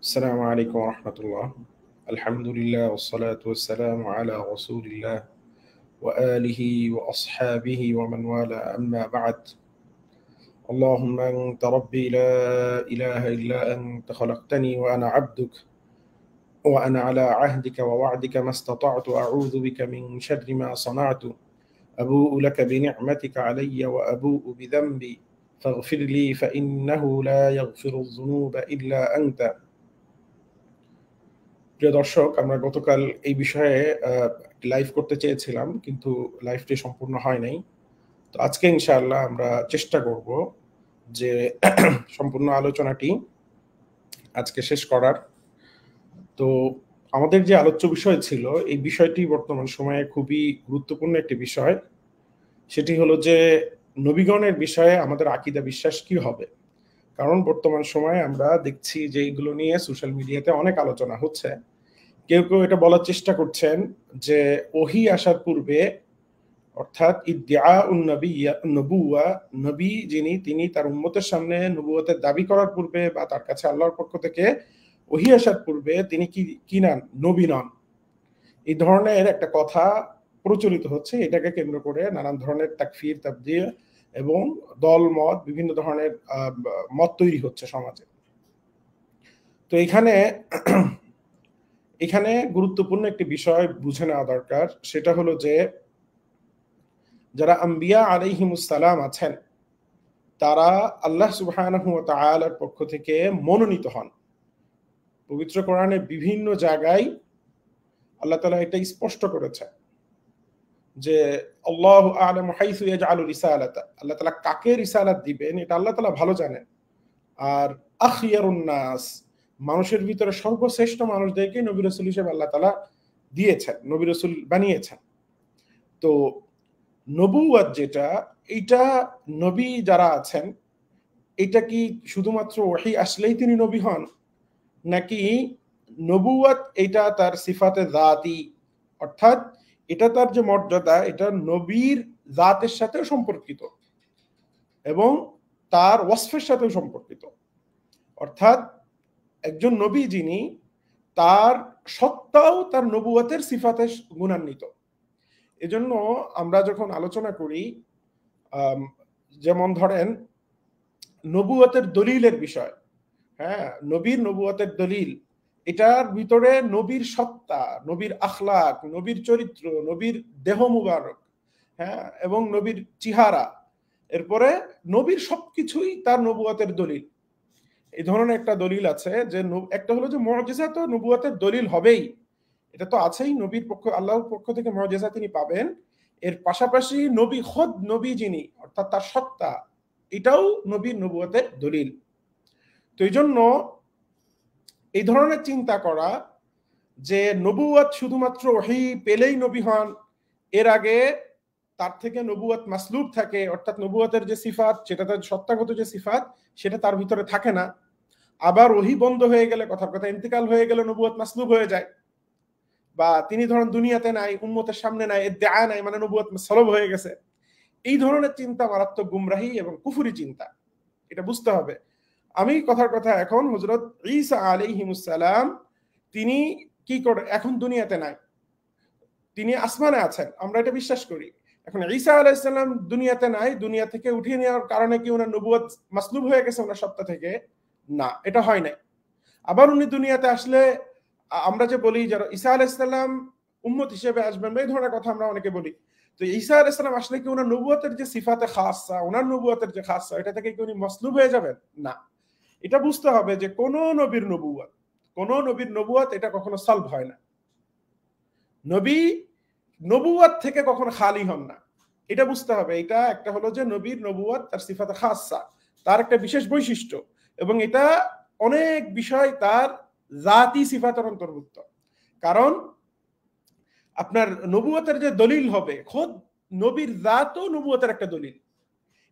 السلام عليكم ورحمة الله. الحمد لله والصلاة والسلام على رسول الله وآله وأصحابه ومن والاه، أما بعد. اللهم أنت ربي لا إله إلا أنت، خلقتني وأنا عبدك، وأنا على عهدك ووعدك ما استطعت، أعوذ بك من شر ما صنعت، أبوء لك بنعمتك علي وأبوء بذنبي، فاغفر لي فإنه لا يغفر الذنوب إلا أنت. প্রিয় দর্শক, আমরা গতকাল এই বিষয়ে লাইভ করতে চেয়েছিলাম, কিন্তু লাইভটি সম্পূর্ণ হয় নাই। তো আজকে ইনশাআল্লাহ আমরা চেষ্টা করব যে সম্পূর্ণ আলোচনাটি আজকে শেষ করার। তো আমাদের যে আলোচ্য বিষয় ছিল, এই বিষয়টি বর্তমান সময়ে খুবই গুরুত্বপূর্ণ একটি বিষয়। সেটি হলো যে নবীগণের বিষয়ে আমাদের আকীদা বিশ্বাস কি হবে। কারণ বর্তমান সময়ে আমরা দেখছি যে এগুলো নিয়ে সোশ্যাল মিডিয়াতে অনেক আলোচনা হচ্ছে। কেউ কেউ এটা বলার চেষ্টা করছেন যে ওহী আসার পূর্বে, অর্থাৎ ইদ্দিআউন নবুওয়া, নবী যিনি, তিনি তার উম্মতের সামনে নবুয়তের দাবি করার পূর্বে বা তার কাছে আল্লাহর পক্ষ থেকে ওহী আসার পূর্বে তিনি কি নন, নবী নন। এই ধরনের একটা কথা প্রচলিত হচ্ছে। এটাকে কেন্দ্র করে নানান ধরনের তাকফির, তাবদীল এবং দল মত, বিভিন্ন ধরনের মত তৈরি হচ্ছে সমাজে। তো এখানে গুরুত্বপূর্ণ একটি বিষয় বুঝে নেওয়া দরকার। সেটা হলো যে যারা আম্বিয়া আলাইহিমুস সালাম আছেন, তারা আল্লাহ সুবহানাহু ওয়া তাআলার পক্ষ থেকে মনোনীত হন। পবিত্র কোরআনে বিভিন্ন জায়গায় আল্লাহ তাআলা এটা স্পষ্ট করেছে যে আল্লাহু আ'লামু হাইসু ইয়াজআলু রিসালাতা, আল্লাহ তাআলা কাকে রিসালাত দিবেন এটা আল্লাহ তাআলা ভালো জানেন। আর আখিয়ারুন নাস, মানুষের ভিতরে সর্বশ্রেষ্ঠ মানুষদেরকে নবী রাসূল হিসেবে আল্লাহ তাআলা দিয়েছেন, নবী রাসূল বানিয়েছেন। তো নবুওয়াত যেটা, এইটা নবী যারা আছেন, এটা কি শুধুমাত্র ওহী আসলেই তিনি নবী হন, নাকি নবুওয়াত এটা তার সিফাতে জাতি, অর্থাৎ এটা তার যে মর্যাদা, এটা নবীর জাতের সাথেও সম্পর্কিত এবং তার ওয়াসফের সাথেও সম্পর্কিত। অর্থাৎ একজন নবী যিনি, তার সত্তাও তার নবুওয়াতের সিফাতে গুণান্বিত। এজন্য আমরা যখন আলোচনা করি, যেমন ধরেন নবুয়তের দলিলের বিষয়, হ্যাঁ, নবীর নবুয়তের দলিল, এটার ভিতরে নবীর সত্তা, নবীর আখলাক, নবীর চরিত্র, নবীর দেহ মুবারক, হ্যাঁ, এবং নবীর চেহারা, এরপরে নবীর সবকিছুই তার নবুয়তের দলিল। এই ধরনের একটা দলিল আছে যে একটা হলো যে মুআজিজা তো নবুয়তের দলিল হবেই, এটা তো আছেই, নবীর পক্ষ, আল্লাহর পক্ষ থেকে মুআজিজা তিনি পাবেন। এর পাশাপাশি নবী খোদ, নবী যিনি, অর্থাৎ তার সত্তা, এটাও নবীর নবুয়তের দলিল। তো এই জন্য এই ধরনের চিন্তা করা যে নবুয়ত শুধুমাত্র ওহী পেলেই নবী হন, এর আগে তার থেকে নবুয়ত মাসলুব থাকে, অর্থাৎ নবুয়তের যে সিফাত, সেটা তার সত্তাগত যে সিফাত, সেটা তার ভিতরে থাকে না। আবার ওহী বন্ধ হয়ে গেলে, কথার কথা ইন্তেকাল হয়ে গেলে নবুয়ত মাসলুব হয়ে যায়, বা তিনি ধরেন দুনিয়াতে নাই, উম্মতের সামনে নাই, ইদ্দিআ নাই, মানে নবুয়ত সলব হয়ে গেছে। এই ধরনের চিন্তা মারাত্মক গুমরাহি এবং কুফরি চিন্তা, এটা বুঝতে হবে। আমি কথার কথা, এখন হযরত ঈসা আলাইহিমুস সালাম তিনি কি করে, এখন দুনিয়াতে নাই, তিনি আসমানে আছেন, আমরা এটা বিশ্বাস করি। এখন ঈসা আলাইহিস সালাম দুনিয়াতে নাই, দুনিয়া থেকে উঠিয়ে নেওয়ার কারণে কি ওনার নবুয়ত মাসলুব হয়ে গেছে ওনার সত্তা থেকে? না, এটা হয় নাই। আবার উনি দুনিয়াতে আসলে আমরা যে বলি যারা ঈসা আলাইহিস সালাম উম্মত হিসেবে আসবেন, এই ধরনের কথা আমরা অনেকে বলি। তো ঈসা আলাইহিস সালাম আসলে কি ওনার নবুয়তের যে সিফাতে খাসা, ওনার নবুয়তের যে খাসা, এটা থেকে কি উনি মাসলুব হয়ে যাবেন? না। এটা বুঝতে হবে যে কোন নবীর নবুয়ত এটা কখনো সলভ হয় না। নবী নবুয়ত থেকে কখনো খালি হন না, এটা বুঝতে হবে। এটা একটা হলো যে নবীর নবুয়ত তার সিফাতে খাসা, তার একটা বিশেষ বৈশিষ্ট্য, এবং এটা অনেক বিষয় তার জাতি সিফাতের অন্তর্ভুক্ত। কারণ আপনার নবুয়তের যে দলিল হবে, খোদ নবীর জাতও নবুয়তের একটা দলিল।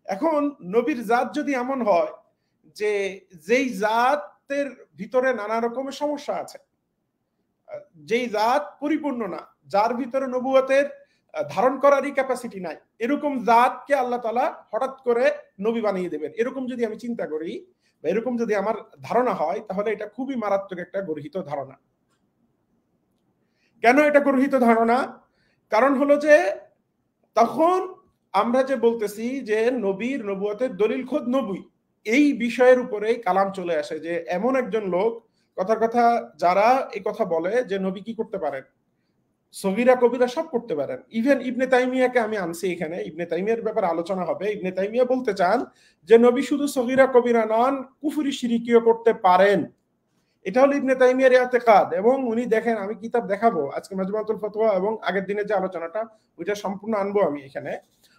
এখন নবীর জাত যদি এমন হয় যে যেই জাতের ভিতরে নানা রকমের সমস্যা আছে, যেই জাত পরিপূর্ণ না, যার ভিতরে নবুয়তের ধারণ করারই ক্যাপাসিটি নাই, এরকম জাতকে আল্লাহ তাআলা হঠাৎ করে নবী বানিয়ে দেবেন, এরকম যদি আমি চিন্তা করি, বা এরকম যদি আমার ধারণা হয়, তাহলে এটা খুবই মারাত্মক একটা গর্হিত ধারণা। কেন এটা গর্হিত ধারণা? কারণ হলো যে তখন আমরা যে বলতেছি যে নবীর নবুয়তের দলিল খোদ নবী, এই বিষয়ের উপরেই কালাম চলে আসে যে এমন একজন লোক, কথার কথা যারা এই কথা বলে যে নবী কি করতে পারেন, সগীরা কবিরা সব করতে পারেন। ইভেন ইবনে তাইমিয়াকে আমি আনছি এখানে, ইবনে তাইমিয়ার ব্যাপারে আলোচনা হবে। ইবনে তাইমিয়া বলতে চান যে নবী শুধু সগীরা কবিরা নন, কুফরি শিরিকিও করতে পারেন। এটা হলো ইবনে তাইমিয়ার ইতিকাদ। এবং উনি দেখেন, আমি কিতাব দেখাবো আজকে মাজমুআতুল ফতোয়া এবং আগের দিনের যে আলোচনাটা ওইটা সম্পূর্ণ আনবো আমি এখানে।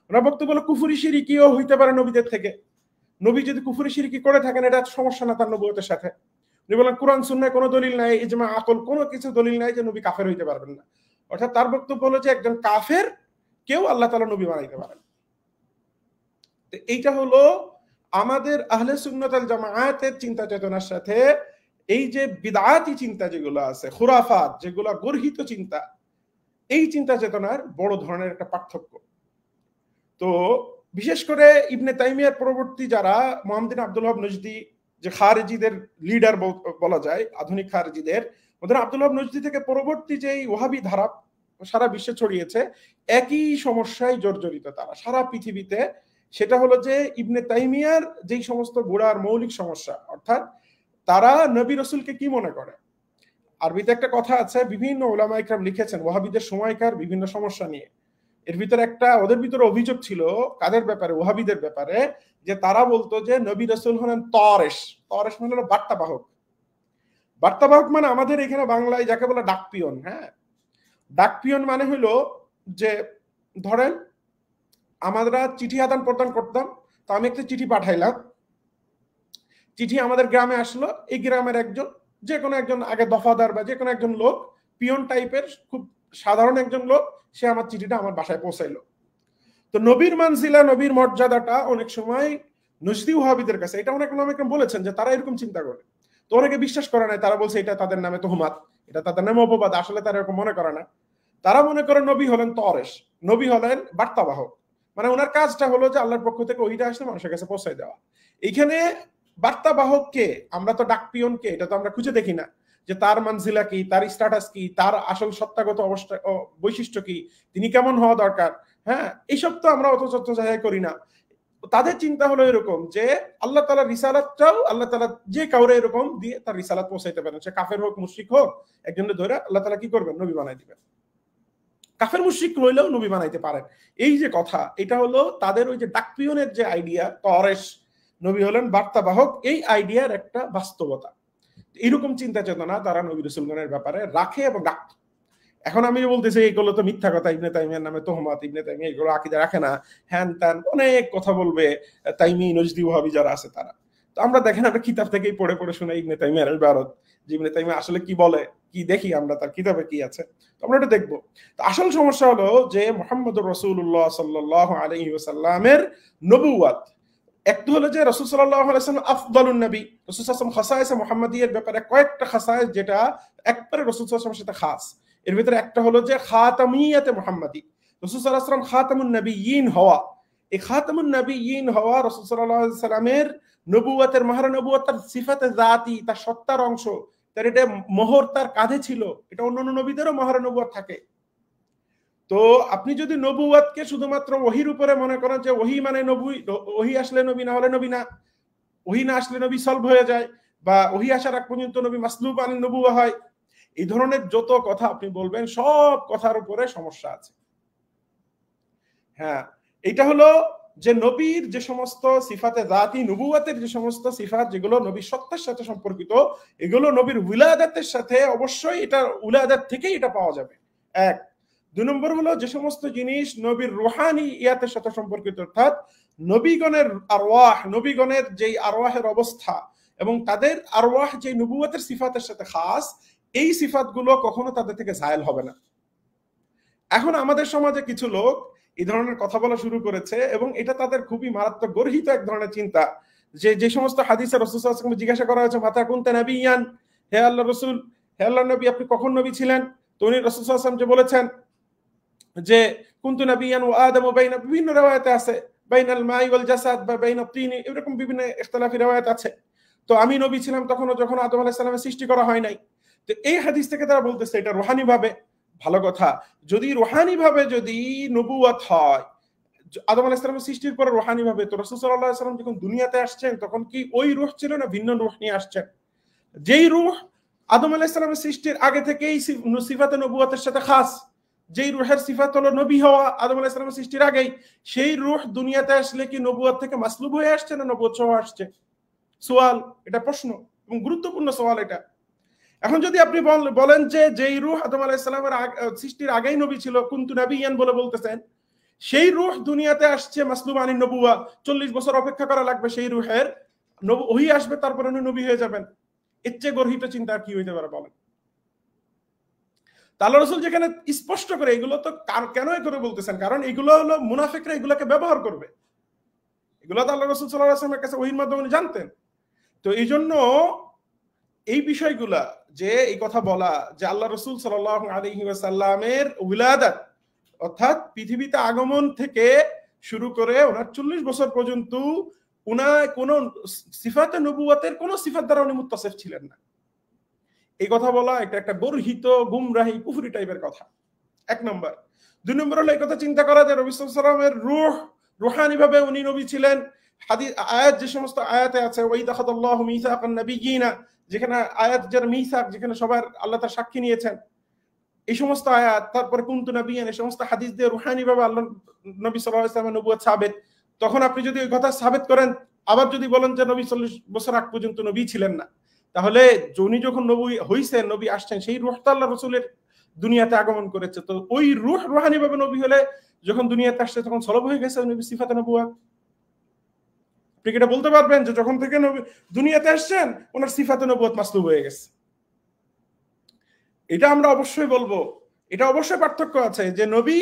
ওনার বক্তব্য হলো কুফরি শিরিকিও হইতে পারে নবীদের থেকে। নবী যদি কুফরি শিরিকি করে থাকেন এটা সমস্যা না তার নবুয়তের সাথে। উনি বলেন কোরআন সুন্নায় কোনো দলিল নাই, ইজমা আকল কোনো কিছু দলিল নাই যে নবী কাফের হইতে পারবেন না। অর্থাৎ তার বক্তব্য হলো যে একজন কাফের কেউ আল্লাহ তাআলা নবী বানাইতে পারেন। তো এইটা হলো আমাদের আহলে সুন্নাত ওয়াল জামাআতের চিন্তা চেতনার সাথে এই যে বিদআতি চিন্তা যেগুলো আছে, খুরাফাত যেগুলো গর্হিত চিন্তা, এই চিন্তা চেতনার বড় ধরনের একটা পার্থক্য। তো বিশেষ করে ইবনে তাইমিয়ার পরবর্তী যারা মুহাম্মদ বিন আব্দুল ওয়াহাব নজদি, যে খারিজিদের লিডার বলা যায় আধুনিক খারিজিদের, ওদের আব্দুল ওয়াহাব নজদি থেকে পরবর্তী যেই ওয়াহাবি ধারা সারা বিশ্বে ছড়িয়েছে, একই সমস্যায় জর্জরিত তারা সারা পৃথিবীতে। সেটা হলো যে ইবনে তাইমিয়ার যেই সমস্ত গোড়ার মৌলিক সমস্যা, অর্থাৎ তারা নবী রসুলকে কি মনে করে। আরবিতে একটা কথা আছে, বিভিন্ন ওলামা ইকরাম লিখেছেন ওয়াহাবিদের সময়কার বিভিন্ন সমস্যা নিয়ে। এর ভিতরে একটা, ওদের ভিতরে অভিযোগ ছিল কাদের ব্যাপারে, ওয়াহাবিদের ব্যাপারে, যে তারা বলতো যে নবী রসুল হলেন তরেশ। তরেশ মানে হলো বার্তাবাহক। বার্তাবাহক মানে আমাদের এখানে বাংলায় যাকে বলে ডাকপিয়ন। হ্যাঁ, ডাকপিয়ন মানে হলো যে ধরেন আমরা চিঠি আদান প্রদান করতাম, তো আমি একটা চিঠি পাঠাইলাম, চিঠি আমাদের গ্রামে আসলো, এই গ্রামের একজন যে কোনো একজন আগে দফাদার বা যে কোনো একজন লোক, পিয়ন টাইপের খুব সাধারণ একজন লোক, সে আমার চিঠিটা আমার বাসায় পৌঁছাইলো। তো নবীর মানজিলা, নবীর মর্যাদাটা অনেক সময় নজদি ওয়াহাবিদের কাছে, এটা অনেক লোক বলেছেন যে তারা এরকম চিন্তা করে। তো অনেকে বিশ্বাস করে না, তারা বলছে এটা তাদের নামে তোহমাত, এটা তাদের নামে অপবাদ। আসলে তারা এরকম মনে করে না। তারা মনে করে নবী হলেন তরেশ, নবী হলেন বার্তাবাহক। মানে ওনার কাজটা হলো যে আল্লাহর পক্ষ থেকে ওইটা আসলে মানুষের কাছে পৌঁছায় দেওয়া। এইখানে বার্তাবাহককে, আমরা তো ডাকপিয়নকে এটা তো আমরা খুঁজে দেখি না যে তার মানজিলা কি, তার স্ট্যাটাস কি, তার আসল সত্তাগত অবস্থা বৈশিষ্ট্য কি, তিনি কেমন হওয়া দরকার। হ্যাঁ, এইসব তো আমরা অত যত্ন জায়গায় করি না। তাদের চিন্তা হলো এরকম যে আল্লাহ তাআলা রিসালাতটাও আল্লাহ তাআলা যে কাউরে এরকম দিয়ে তার রিসালাত পৌঁছাইতে পারেন, সে কাফের হোক মুশরিক হোক, একজনের ধরে আল্লাহ তাআলা কি করবেন, নবী বানাই দিবেন। কাফের মুশরিক হইলেও নবী বানাইতে পারেন। এই যে কথা, এটা হলো তাদের ওই যে ডাকপিয়নের যে আইডিয়া, তরেশ নবী হলেন বার্তাবাহক, এই আইডিয়ার একটা বাস্তবতা। এরকম চিন্তা চেতনা তারা নবী রাসূলগণের ব্যাপারে রাখে এবং রাখত। এখন আমি বলতেছি এইগুলো তো মিথ্যা কথা, ইবনে তাইমিয়ার নামে তোহমাত, ইবনে তাইমিয়া এগুলো আকীদা রাখে না, হ্যান ত্যান অনেক কথা বলবে তাইমি নজদি ওয়াহাবি যারা আছে তারা। তো আমরা দেখেন, আমরা কিতাব থেকেই পড়ে পড়ে শুনে ইবনে তাইমিয়ার ইবারত, যে ইবনে তাইমিয়া আসলে কি বলে, কি দেখি আমরা তার কিতাবে কি আছে, তো আমরা এটা দেখবো। তো আসল সমস্যা হলো যে মুহাম্মদুর রাসূলুল্লাহ সাল্লাল্লাহু আলাইহি ওয়াসাল্লামের নবুয়ত, একটা হলো যে রাসূল সাল্লাল্লাহু আলাইহি ওয়াসাল্লাম আফদালুন নবী, রাসূল সাল্লাল্লাহু আলাইহি ওয়াসাল্লাম খাসায়েস মুহাম্মাদিয়ার ব্যাপারে কয়েকটা খাসায়েস যেটা একবারে রাসূল সাল্লাল্লাহু আলাইহি ওয়াসাল্লামের সাথে খাস। এর ভিতরে একটা হলো যে খাতামিয়াতে মুহাম্মাদি, রাসূল সাল্লাল্লাহু আলাইহি ওয়াসাল্লাম খাতামুন নবিয়্যিন হওয়া। এই খাতামুন নবিয়্যিন হওয়া রাসূল সাল্লাল্লাহু আলাইহি ওয়াসাল্লামের নবুয়তের, মাহর নবুয়তের সিফাতে জাতি, তার সত্তার অংশ, তার এটা মোহর তার কাঁধে ছিল। এটা অন্যান্য নবীদেরও মাহর নবুয়ত থাকে। তো আপনি যদি নবুয়তকে শুধুমাত্র ওহির উপরে মনে করেন যে ওহি মানে নবী, ওহি আসলে নবী, না হলে নবী না, ওহি না আসলে নবী সলভ হয়ে যায়, বা ওহি আসার আগ পর্যন্ত নবী মাসলুব আন নবুওয়া হয়, এই ধরনের যত কথা আপনি বলবেন সব কথার উপরে সমস্যা আছে। হ্যাঁ, এটা হলো যে নবীর যে সমস্ত সিফাতে জাতি, নবুয়তের যে সমস্ত সিফাত যেগুলো নবীর সত্তার সাথে সম্পর্কিত, এগুলো নবীর উলাদাতের সাথে অবশ্যই, এটা উলাদাত থেকেই এটা পাওয়া যাবে। এক। দুই নম্বর হলো যে সমস্ত জিনিস নবীর রুহানি ইয়াতের সাথে সম্পর্কিত, অর্থাৎ নবীগণের আরওয়াহ, নবীগণের যেই আরওয়াহের অবস্থা এবং তাদের আরওয়াহ যে নবুয়তের সিফাতের সাথে খাস, এই সিফাতগুলো কখনো তাদের থেকে জায়েল হবে না। এখন আমাদের সমাজে কিছু লোক এই ধরনের কথা বলা শুরু করেছে এবং এটা তাদের খুবই মারাত্মক গর্হিত এক ধরনের চিন্তা, যে যে সমস্ত হাদিসে রাসূল সাল্লাল্লাহু আলাইহি ওয়াসাল্লাম জিজ্ঞাসা করা হয়েছে মাতা কুনতা নাবিয়ান, হে আল্লাহ রাসূল, হে আল্লাহর নবী, আপনি কখন নবী ছিলেন? তো উনি রাসূল সাল্লাল্লাহু আলাইহি ওয়াসাল্লাম যে বলেছেন যে কুনতু নাবিয়ান ওয়া আদামু বাইনা, বিভিন্ন riwayate আছে বাইনাল মাই ওয়াল জাসাদ বা বাইনাত তিন, এরকম বিভিন্ন ইখতিলাফি riwayat আছে। তো আমি নবী ছিলাম তখনও, যখন আদম আলাইহিস সালামের সৃষ্টি করা হয় নাই। তো এই হাদিস থেকে তারা বলতেছে এটা রুহানি ভাবে। ভালো কথা, যদি রুহানি ভাবে যদি নবুয়ত হয়, আদম আলাইহিস সালামের সৃষ্টির পরে রুহানি ভাবে, তো রাসূল সাল্লাল্লাহু আলাইহি ওয়াসাল্লাম যখন দুনিয়াতে আসছেন তখন কি ওই রূহ ছিল না ভিন্ন রূহ নিয়ে আসছেন? যেই রূহ আদম আলাইহিস সালামের সৃষ্টির আগে থেকেই সিফাতে নবুয়তের সাথে খাস, যেই রূহের সিফাত হলো নবী হওয়া আদম আলাইহিস সালামের সৃষ্টির আগেই, সেই রূহ দুনিয়াতে আসলে কি নবুয়ত থেকে মাসলুব হয়ে আসছে না নবুয়ত সহ আসছে? সওয়াল, এটা প্রশ্ন এবং গুরুত্বপূর্ণ সওয়াল এটা। এখন যদি আপনি বলেন যে যেই রূহ আদম আলাইহিস সালামের সৃষ্টির আগেই নবী ছিল, কুনতু নাবিয়ান বলে বলতেছেন, সেই রূহ দুনিয়াতে আসছে মাসলুব আনিন নবুয়া, 40 বছর অপেক্ষা করা লাগবে সেই রূহের, ওহী আসবে, তারপরে উনি নবী হয়ে যাবেন। এর চেয়ে গর্হিত চিন্তা কি হইতে পারে বলেন? আল্লাহ রাসূল যেখানে স্পষ্ট করে, এগুলো তো কেন করে বলতেছেন, কারণ এগুলো হলো মুনাফিকরা এগুলোকে ব্যবহার করবে। এগুলো তো আল্লাহ রাসূল সাল্লাল্লাহু আলাইহি ওয়াসাল্লামের কাছে ওহীর মাধ্যমে উনি জানতেন। তো এই জন্য এই বিষয়গুলা, যে এই কথা বলা যে আল্লাহ রাসূল সাল্লাল্লাহু আলাইহি ওয়াসাল্লামের উলাদাত, অর্থাৎ পৃথিবীতে আগমন থেকে শুরু করে ওনার 40 বছর পর্যন্ত উনার কোন সিফাতে নবুয়তের কোন সিফাত দ্বারা উনি মুত্তাসিফ ছিলেন না, এই কথা বলা এটা একটা গর্হিত গুমরাহি কুফরি টাইপের কথা। এক নম্বর। দুই নম্বর হলো এই কথা চিন্তা করা যে নবী সাল্লাল্লাহু আলাইহি ওয়াসাল্লামের রূহ রূহানি ভাবে উনি নবী ছিলেন। হাদিস আয়াত যে সমস্ত আয়াতে আছে, ওয়াইদা খাদাল্লাহু মিসাকান নাবিয়িনা, যেখানে আয়াত যার মিসাক, যেখানে সবার আল্লাহ তার সাক্ষী নিয়েছেন, এই সমস্ত আয়াত, তারপরে কুনতু নাবিয়ান, এই সমস্ত হাদিস দিয়ে রূহানি ভাবে আল্লাহ নবী সাল্লাল্লাহু আলাইহি ওয়াসাল্লামের নবুয়ত সাবিত। তখন আপনি যদি ওই কথা সাবিত করেন, আবার যদি বলেন যে নবী 40 বছর আগ পর্যন্ত নবী ছিলেন না, তাহলে উনি যখন নবী হইছেন, নবী আসছেন, সেই রূহটা আল্লাহ রাসূলের দুনিয়াতে আগমন করেছে। তো ওই রূহ রূহানি ভাবে নবী হলে যখন দুনিয়াতে আসছে তখন সলব হয়ে গেছে নবী সিফাতে নবুয়ত। আপনি এটা বলতে পারবেন যে যখন থেকে নবী দুনিয়াতে আসছেন ওনার সিফাতে নবুয়ত মাসলুব হয়ে গেছে? এটা আমরা অবশ্যই বলবো। এটা অবশ্যই পার্থক্য আছে যে নবী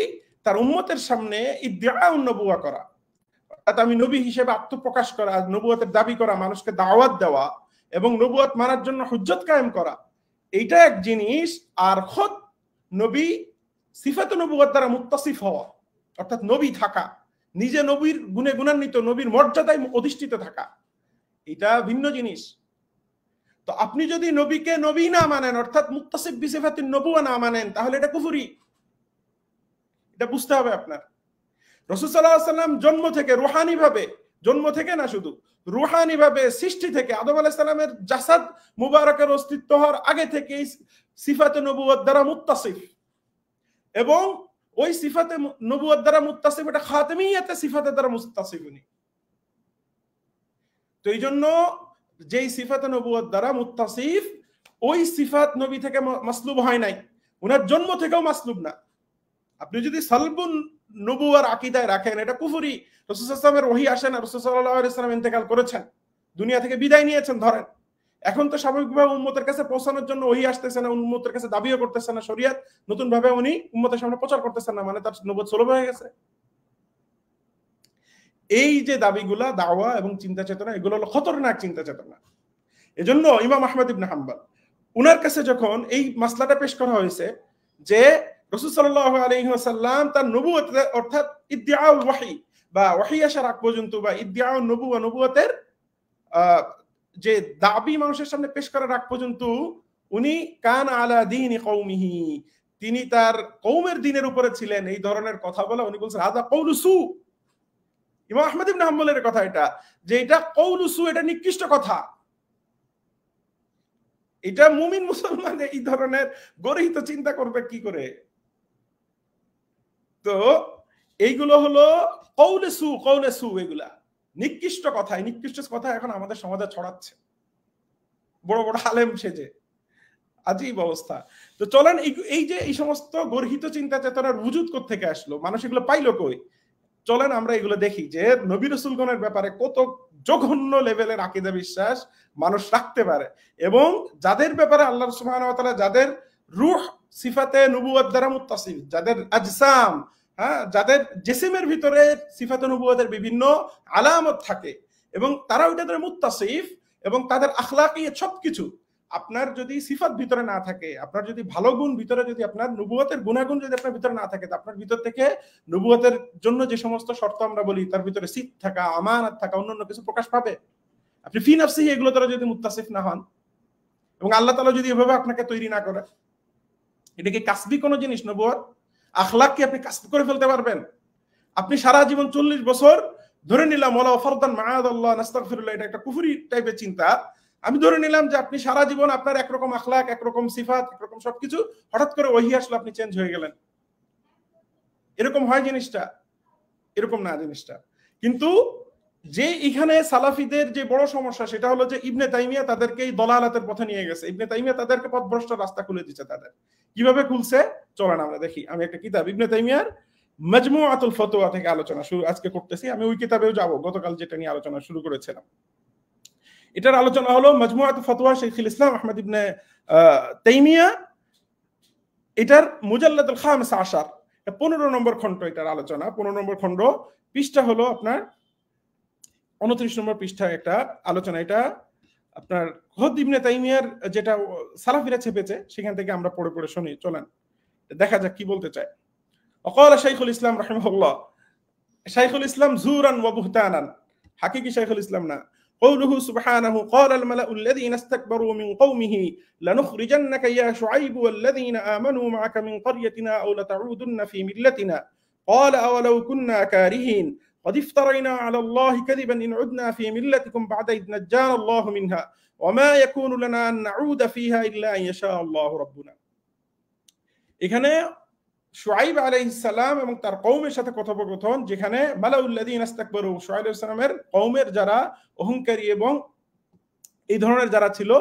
তার উম্মতের সামনে ইদ্দিআউন নবুয়া করা, অর্থাৎ আমি নবী হিসেবে আত্মপ্রকাশ করা, নবুয়তের দাবি করা, মানুষকে দাওয়াত দেওয়া এবং নবুয়ত মানার জন্য হুজ্জত কায়েম করা, এইটা এক জিনিস। আর খোদ নবী সিফাতে নবুয়ত দ্বারা মুত্তাসিফ হওয়া, অর্থাৎ নবী থাকা, নিজে নবীর গুণে গুণান্বিত, নবীর মর্যাদায় অধিষ্ঠিত থাকা, এটা ভিন্ন জিনিস। তো আপনি যদি নবীকে নবী না মানেন, অর্থাৎ মুত্তাসিফ বিসিফাতিন নবুয়া না মানেন, তাহলে এটা কুফরি। এটা বুঝতে হবে আপনার। রাসূল সাল্লাল্লাহু আলাইহি ওয়াসাল্লাম জন্ম থেকে রূহানি ভাবে, জন্ম থেকে না শুধু রূহানি ভাবে, সৃষ্টি থেকে, আদম আলাইহিস সালামের জাসাদ মুবারকের অস্তিত্ব হওয়ার আগে থেকেই সিফাতে নবুয়ত দ্বারা মুত্তাসিফ, এবং ওই সিফাতে নবুয়ত দ্বারা মুত্তাসিফ, এটা খাতেমিয়াতে সিফাতের দ্বারা মুত্তাসিফ উনি। তো এই জন্য যেই সিফাতে নবুয়ত দ্বারা মুত্তাসিফ, ওই সিফাত নবী থেকে মাসলুব হয় নাই, উনার জন্ম থেকেও মাসলুব না। আপনি যদি সালবুন নবুয়ার আকীদায় রাখেন, এটা কুফরি। রাসূল সাল্লাল্লাহু আলাইহি ওয়াসাল্লামের ওহী আসে না, রাসূল সাল্লাল্লাহু আলাইহি ওয়াসাল্লাম ইন্তেকাল করেছেন, দুনিয়া থেকে বিদায় নিয়েছেন ধরেন। এখন তো স্বাভাবিকভাবে উম্মতের কাছে পৌঁছানোর জন্য ওহী আসতেছে না, উম্মতের কাছে দাবিও করতেছে না, শরীয়ত নতুন ভাবে উনি উম্মতের সামনে প্রচার করতেছেন না, মানে তার নবুয়ত সলব হয়ে গেছে। এই যে দাবিগুলা, দাওয়া এবং চিন্তা চেতনা, এগুলো হলো খতরনাক চিন্তা চেতনা। এজন্য ইমাম আহমদ ইবনে হাম্বল, উনার কাছে যখন এই মাসলাটা পেশ করা হয়েছে যে রাসূল সাল্লাল্লাহু আলাইহি ওয়াসাল্লাম তার নবুয়ত, অর্থাৎ ইদ্দিআউল ওয়াহী বা ওয়াহী আসার আগ পর্যন্ত, বা ইদ্দিআউন নবুয়া, নবুয়তের যে দাবি মানুষের সামনে পেশ করার আগ পর্যন্ত উনি কান আলা দীনি কওমিহি, তিনি তার কওমের দ্বীনের উপরে ছিলেন, এই ধরনের কথা বলা উনি বলছেন হাযা কওলু সু। ইমাম আহমদ ইবনে হাম্বলের কথা এটা, যে এটা কওলু সু, এটা নিকৃষ্ট কথা। এটা মুমিন মুসলমান এই ধরনের গর্হিত চিন্তা করবে কি করে? তো এইগুলো হলো কওলে সু, এগুলা নিকৃষ্ট কথা। এই নিকৃষ্ট কথা এখন আমাদের সমাজে ছড়াচ্ছে বড় বড় আলেম সেজে, আজীব অবস্থা। তো চলেন এই যে এই সমস্ত গর্হিত চিন্তা চেতনার উজুদ কোত্থেকে আসলো, মানুষ এগুলো পাইলো কই? চলেন আমরা এগুলো দেখি যে নবী রাসূলগণের ব্যাপারে কত জঘন্য লেভেলের আকীদা বিশ্বাস মানুষ রাখতে পারে, এবং যাদের ব্যাপারে আল্লাহ সুবহানাহু ওয়া তাআলা যাদের রূহ সিফাতে নবুয়ত দ্বারা মুত্তাসিফ, যাদের আজসাম, যাদের জিসিমের ভিতরে সিফাতে নবুয়তের বিভিন্ন আলামত থাকে এবং তারা ওইটা দ্বারা মুত্তাসিফ, এবং তাদের আখলাকিয়ত সবকিছু, আপনার যদি সিফাত ভিতরে না থাকে, আপনার যদি ভালো গুণ ভিতরে, যদি আপনার নবুয়তের গুণাগুণ যদি আপনার ভিতরে না থাকে, তো আপনার ভিতর থেকে নবুয়তের জন্য যে সমস্ত শর্ত আমরা বলি তার ভিতরে সিদ থাকা, আমানত থাকা, অন্যান্য কিছু প্রকাশ পাবে? আপনি ফি নাফসিহি এগুলো দ্বারা যদি মুত্তাসিফ না হন এবং আল্লাহ তাআলা যদি এভাবে আপনাকে তৈরি না করে, এটা কি কাসবি কোনো জিনিস? নবুয়ত আখলাক কি আপনি কাসব করে ফেলতে পারবেন? আপনি সারা জীবন 40 বছর ধরে নিলাম ওয়ালা ফারদান মাআদাল্লাহ নাস্তাগফিরুল্লাহ, এটা একটা কুফরি টাইপের চিন্তা। আমি ধরে নিলাম যে আপনি সারা জীবন আপনার একরকম আখলাক, একরকম সিফাত, একরকম সবকিছু, হঠাৎ করে ওহী আসলে আপনি চেঞ্জ হয়ে গেলেন। এরকম হয় জিনিসটা? এরকম না জিনিসটা। কিন্তু যে এখানে সালাফিদের যে বড় সমস্যা সেটা হলো যে ইবনে তাইমিয়া তাদেরকে এই দলালাতের পথে নিয়ে গেছে। ইবনে তাইমিয়া তাদেরকে পথভ্রষ্ট রাস্তা খুলে দিচ্ছে তাদের। কিভাবে খুলছে চলেন আমরা দেখি। আমি একটা কিতাব ইবনে তাইমিয়ার মাজমুআতুল ফতোয়া থেকে আলোচনা শুরু আজকে করতেছি। আমি ওই কিতাবেও যাব, গতকাল যেটা নিয়ে আলোচনা শুরু করেছিলাম। এটার আলোচনা হলো মাজমুআতুল ফতোয়া শাইখুল ইসলাম আহমদ ইবনে তাইমিয়া, এটার মুজাল্লাদুল খামিস আশার, 15 নম্বর খণ্ড এটার আলোচনা। 15 নম্বর খণ্ড, পৃষ্ঠা হলো আপনার 29 নম্বর পৃষ্ঠায় একটা আলোচনা। এটা আপনার খুদ ইবনে তাইমিয়ার যেটা সালাফিরা ছেপেছে সেখান থেকে আমরা পড়ে পড়ে শুনি। চলেন দেখা যাক কি বলতে চায়। وقال شيخ الإسلام رحمه الله, شيخ الإسلام زورا وبهتانا, حقيقي شيخ الإسلام نا, قوله سبحانه قال الملأ الذين استكبروا من قومه لنخرجنك يا شعيب والذين آمنوا معك من قريتنا أو لتعودن في ملتنا قال أولو كنا كارهين قد افترينا على الله كذبا إن عدنا في ملتكم بعد إذ نجانا الله منها وما يكون لنا أن نعود فيها إلا أن يشاء الله ربنا. এখানে শুআইব আলাইহিস সালাম এবং তার কওমের সাথে কথোপকথন, যেখানে মালাউল্লাযীনা ইসতাকবারু, শুআইব আলাইহিস সালামের কওমের যারা অহংকারী এবং এই ধরনের যারা ছিল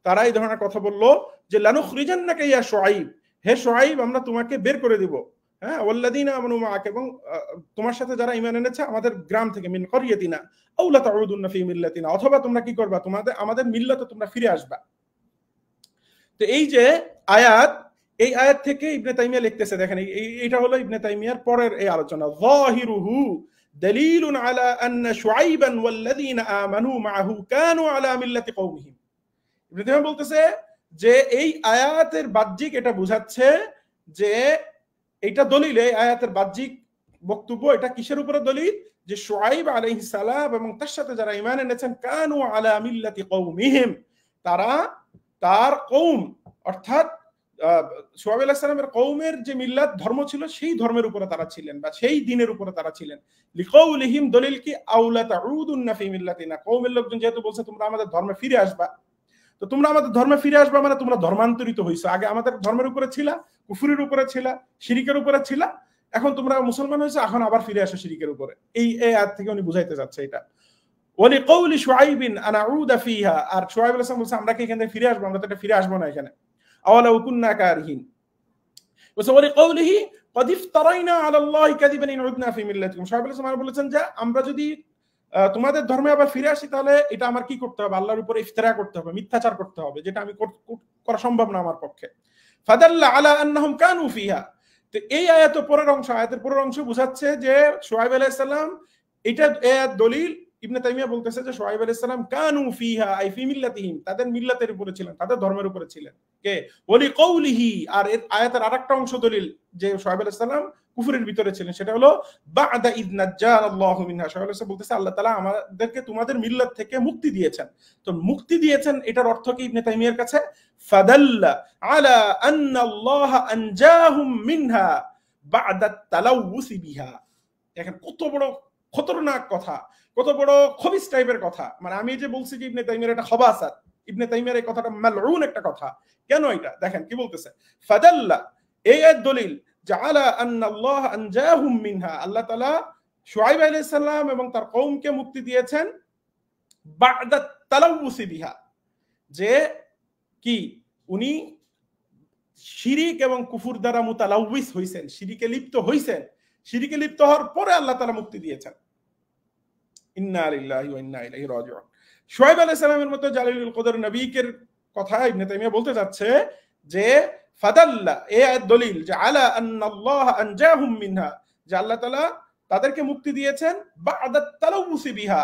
তারা এই ধরনের কথা বলল যে লানুখরিজান্নাকা ইয়া শুআইব, হে শুআইব আমরা তোমাকে বের করে দিব, হ্যাঁ, ওয়াল্লাযীনা আমানু মাআক, এবং তোমার সাথে যারা ঈমান এনেছে আমাদের গ্রাম থেকে, মিন ক্বরিয়াতিনা আও লা তাউদুন্না ফি মিল্লাতিনা, অথবা তোমরা কি করবা, তোমাদের আমাদের মিল্লাতে তোমরা ফিরে আসবা। তো এই যে আয়াত, এই আয়াত থেকে ইবনে তাইমিয়া লিখতেছে, দেখেন এইটা হলো ইবনে তাইমিয়ার পরের এই আলোচনা। যাহিরুহু দালিলুন আলা আন্না শুআইবান ওয়াল্লাযীনা আমানু মাআহু কানু আলা মিল্লাতি কওমিহিম। ইবনে তাইমিয়া বলতেছে যে এই আয়াতের বাহ্যিক এটা বোঝাচ্ছে যে এইটা দলিল, এই আয়াতের বাহ্যিক বক্তব্য এটা কিসের উপরে দলিল, যে শুআইব আলাইহিস সালাম এবং তার সাথে যারা ঈমান এনেছেন কানু আলা মিল্লাতি কওমিহিম, তারা তার কওম অর্থাৎ শুআইব আলাইহিস সালামের কওমের যে মিল্লাত ধর্ম ছিল সেই ধর্মের উপরে তারা ছিলেন বা সেই দ্বীনের উপরে তারা ছিলেন। লিকাউলিহিম, দলিল কি, আউলা তাউদুন্না ফি মিল্লাতিনা, কওমের লোকজন যেহেতু বলছে তোমরা আমাদের ধর্মে ফিরে আসবা, তো তোমরা আমাদের ধর্মে ফিরে আসবা মানে তোমরা ধর্মান্তরিত হইছো। আগে আমাদের ধর্মের উপরে ছিলা, কুফরির উপরে ছিলা, শিরিকের উপরে ছিলা, এখন তোমরা মুসলমান হয়েছে, এখন আবার ফিরে আসো শিরিকের উপরে। এই আয়াত থেকে উনি বুঝাইতে যাচ্ছে এটা। ওয়ালি কওলি শুআইবিন আনা আউদা ফিহা, আর শুআইব আলাইহিস সালাম বলছে আমরা কি এখান থেকে ফিরে আসবো, আমরা তো এটা ফিরে আসবো না এখানে। আওয়ালাউ কুন্না কারিহিন, ওয়ালি কওলিহি ক্বাদ ইফতারাইনা আলা আল্লাহি কাযিবান ইন উদনা ফি মিল্লাতিকুম, শুআইব আলাইহিস সালাম বলেছেন যে আমরা যদি তোমাদের ধর্মে আবার ফিরে আসি তাহলে এটা আমার কি করতে হবে, আল্লাহর উপরে ইফতিরা করতে হবে, মিথ্যাচার করতে হবে, যেটা আমি করা সম্ভব না আমার পক্ষে। ফাদাল্লা আলা আন্নাহুম কানু ফিহা, তো এই আয়াতের পরের অংশ বোঝাচ্ছে যে শুআইব আলাইহিস সালাম, এটা আয়াত দলিল। ইবনে তাইমিয়া বলতেছে যে শুআইব আলাইহিস সালাম কানু ফিহা আই ফি মিল্লাতিহিম, তাদের মিল্লাতের উপরে ছিলেন, তাদের ধর্মের উপরে ছিলেন। কে ওয়ালি কওলিহি, আর এর আয়াতের আরেকটা অংশ দলিল যে শুআইব আলাইহিস সালাম কুফরের ভিতরে ছিলেন, সেটা হলো বা'দা ইদ নাজ্জানাল্লাহু মিনহা, শুআইব আলাইহিস সালাম বলতেছে আল্লাহ তাআলা আমাদেরকে তোমাদের মিল্লাত থেকে মুক্তি দিয়েছেন। তো মুক্তি দিয়েছেন এটার অর্থ কি ইবনে তাইমিয়ার কাছে, ফাদাল্লা আলা আন্না আল্লাহ আনজাহুম মিনহা বা'দা তালাউসি বিহা। দেখেন কত বড় খতরনাক কথা, কত বড় খবিস টাইপের কথা। মানে আমি যে বলছি যে ইবনে তাইমিয়ার এটা খবাসাত, ইবনে তাইমিয়ার এই কথাটা মালউন একটা কথা। কেন এটা দেখেন কি বলতেছে, ফাদাল্লা, এই আয়াত দলিল যে আলা আন্না আল্লাহ আনজাহুম মিনহা, আল্লাহ তাআলা শুআইব আলাইহিস সালাম এবং তার কওমকে মুক্তি দিয়েছেন বা'দা তালাউসি বিহা, যে কি উনি শিরিক এবং কুফর দ্বারা মুতালাউইস হইছেন, শিরিকে লিপ্ত হইছেন, শিরিকে লিপ্ত হওয়ার পরে আল্লাহ তাআলা মুক্তি দিয়েছেন। ইন্না লিল্লাহি ওয়া ইন্না ইলাইহি রাজিউন। শুআইব আলাইহিস সালামের মতো জালিলুল কদর নবীর কথা ইবনে তাইমিয়া বলতে যাচ্ছে যে ফাদাল্লা, এই আয়াত দলিল যে আলা আন্না আল্লাহ আনজাহুম মিনহা, যে আল্লাহ তাআলা তাদেরকে মুক্তি দিয়েছেন বা'দা তালাউসি বিহা,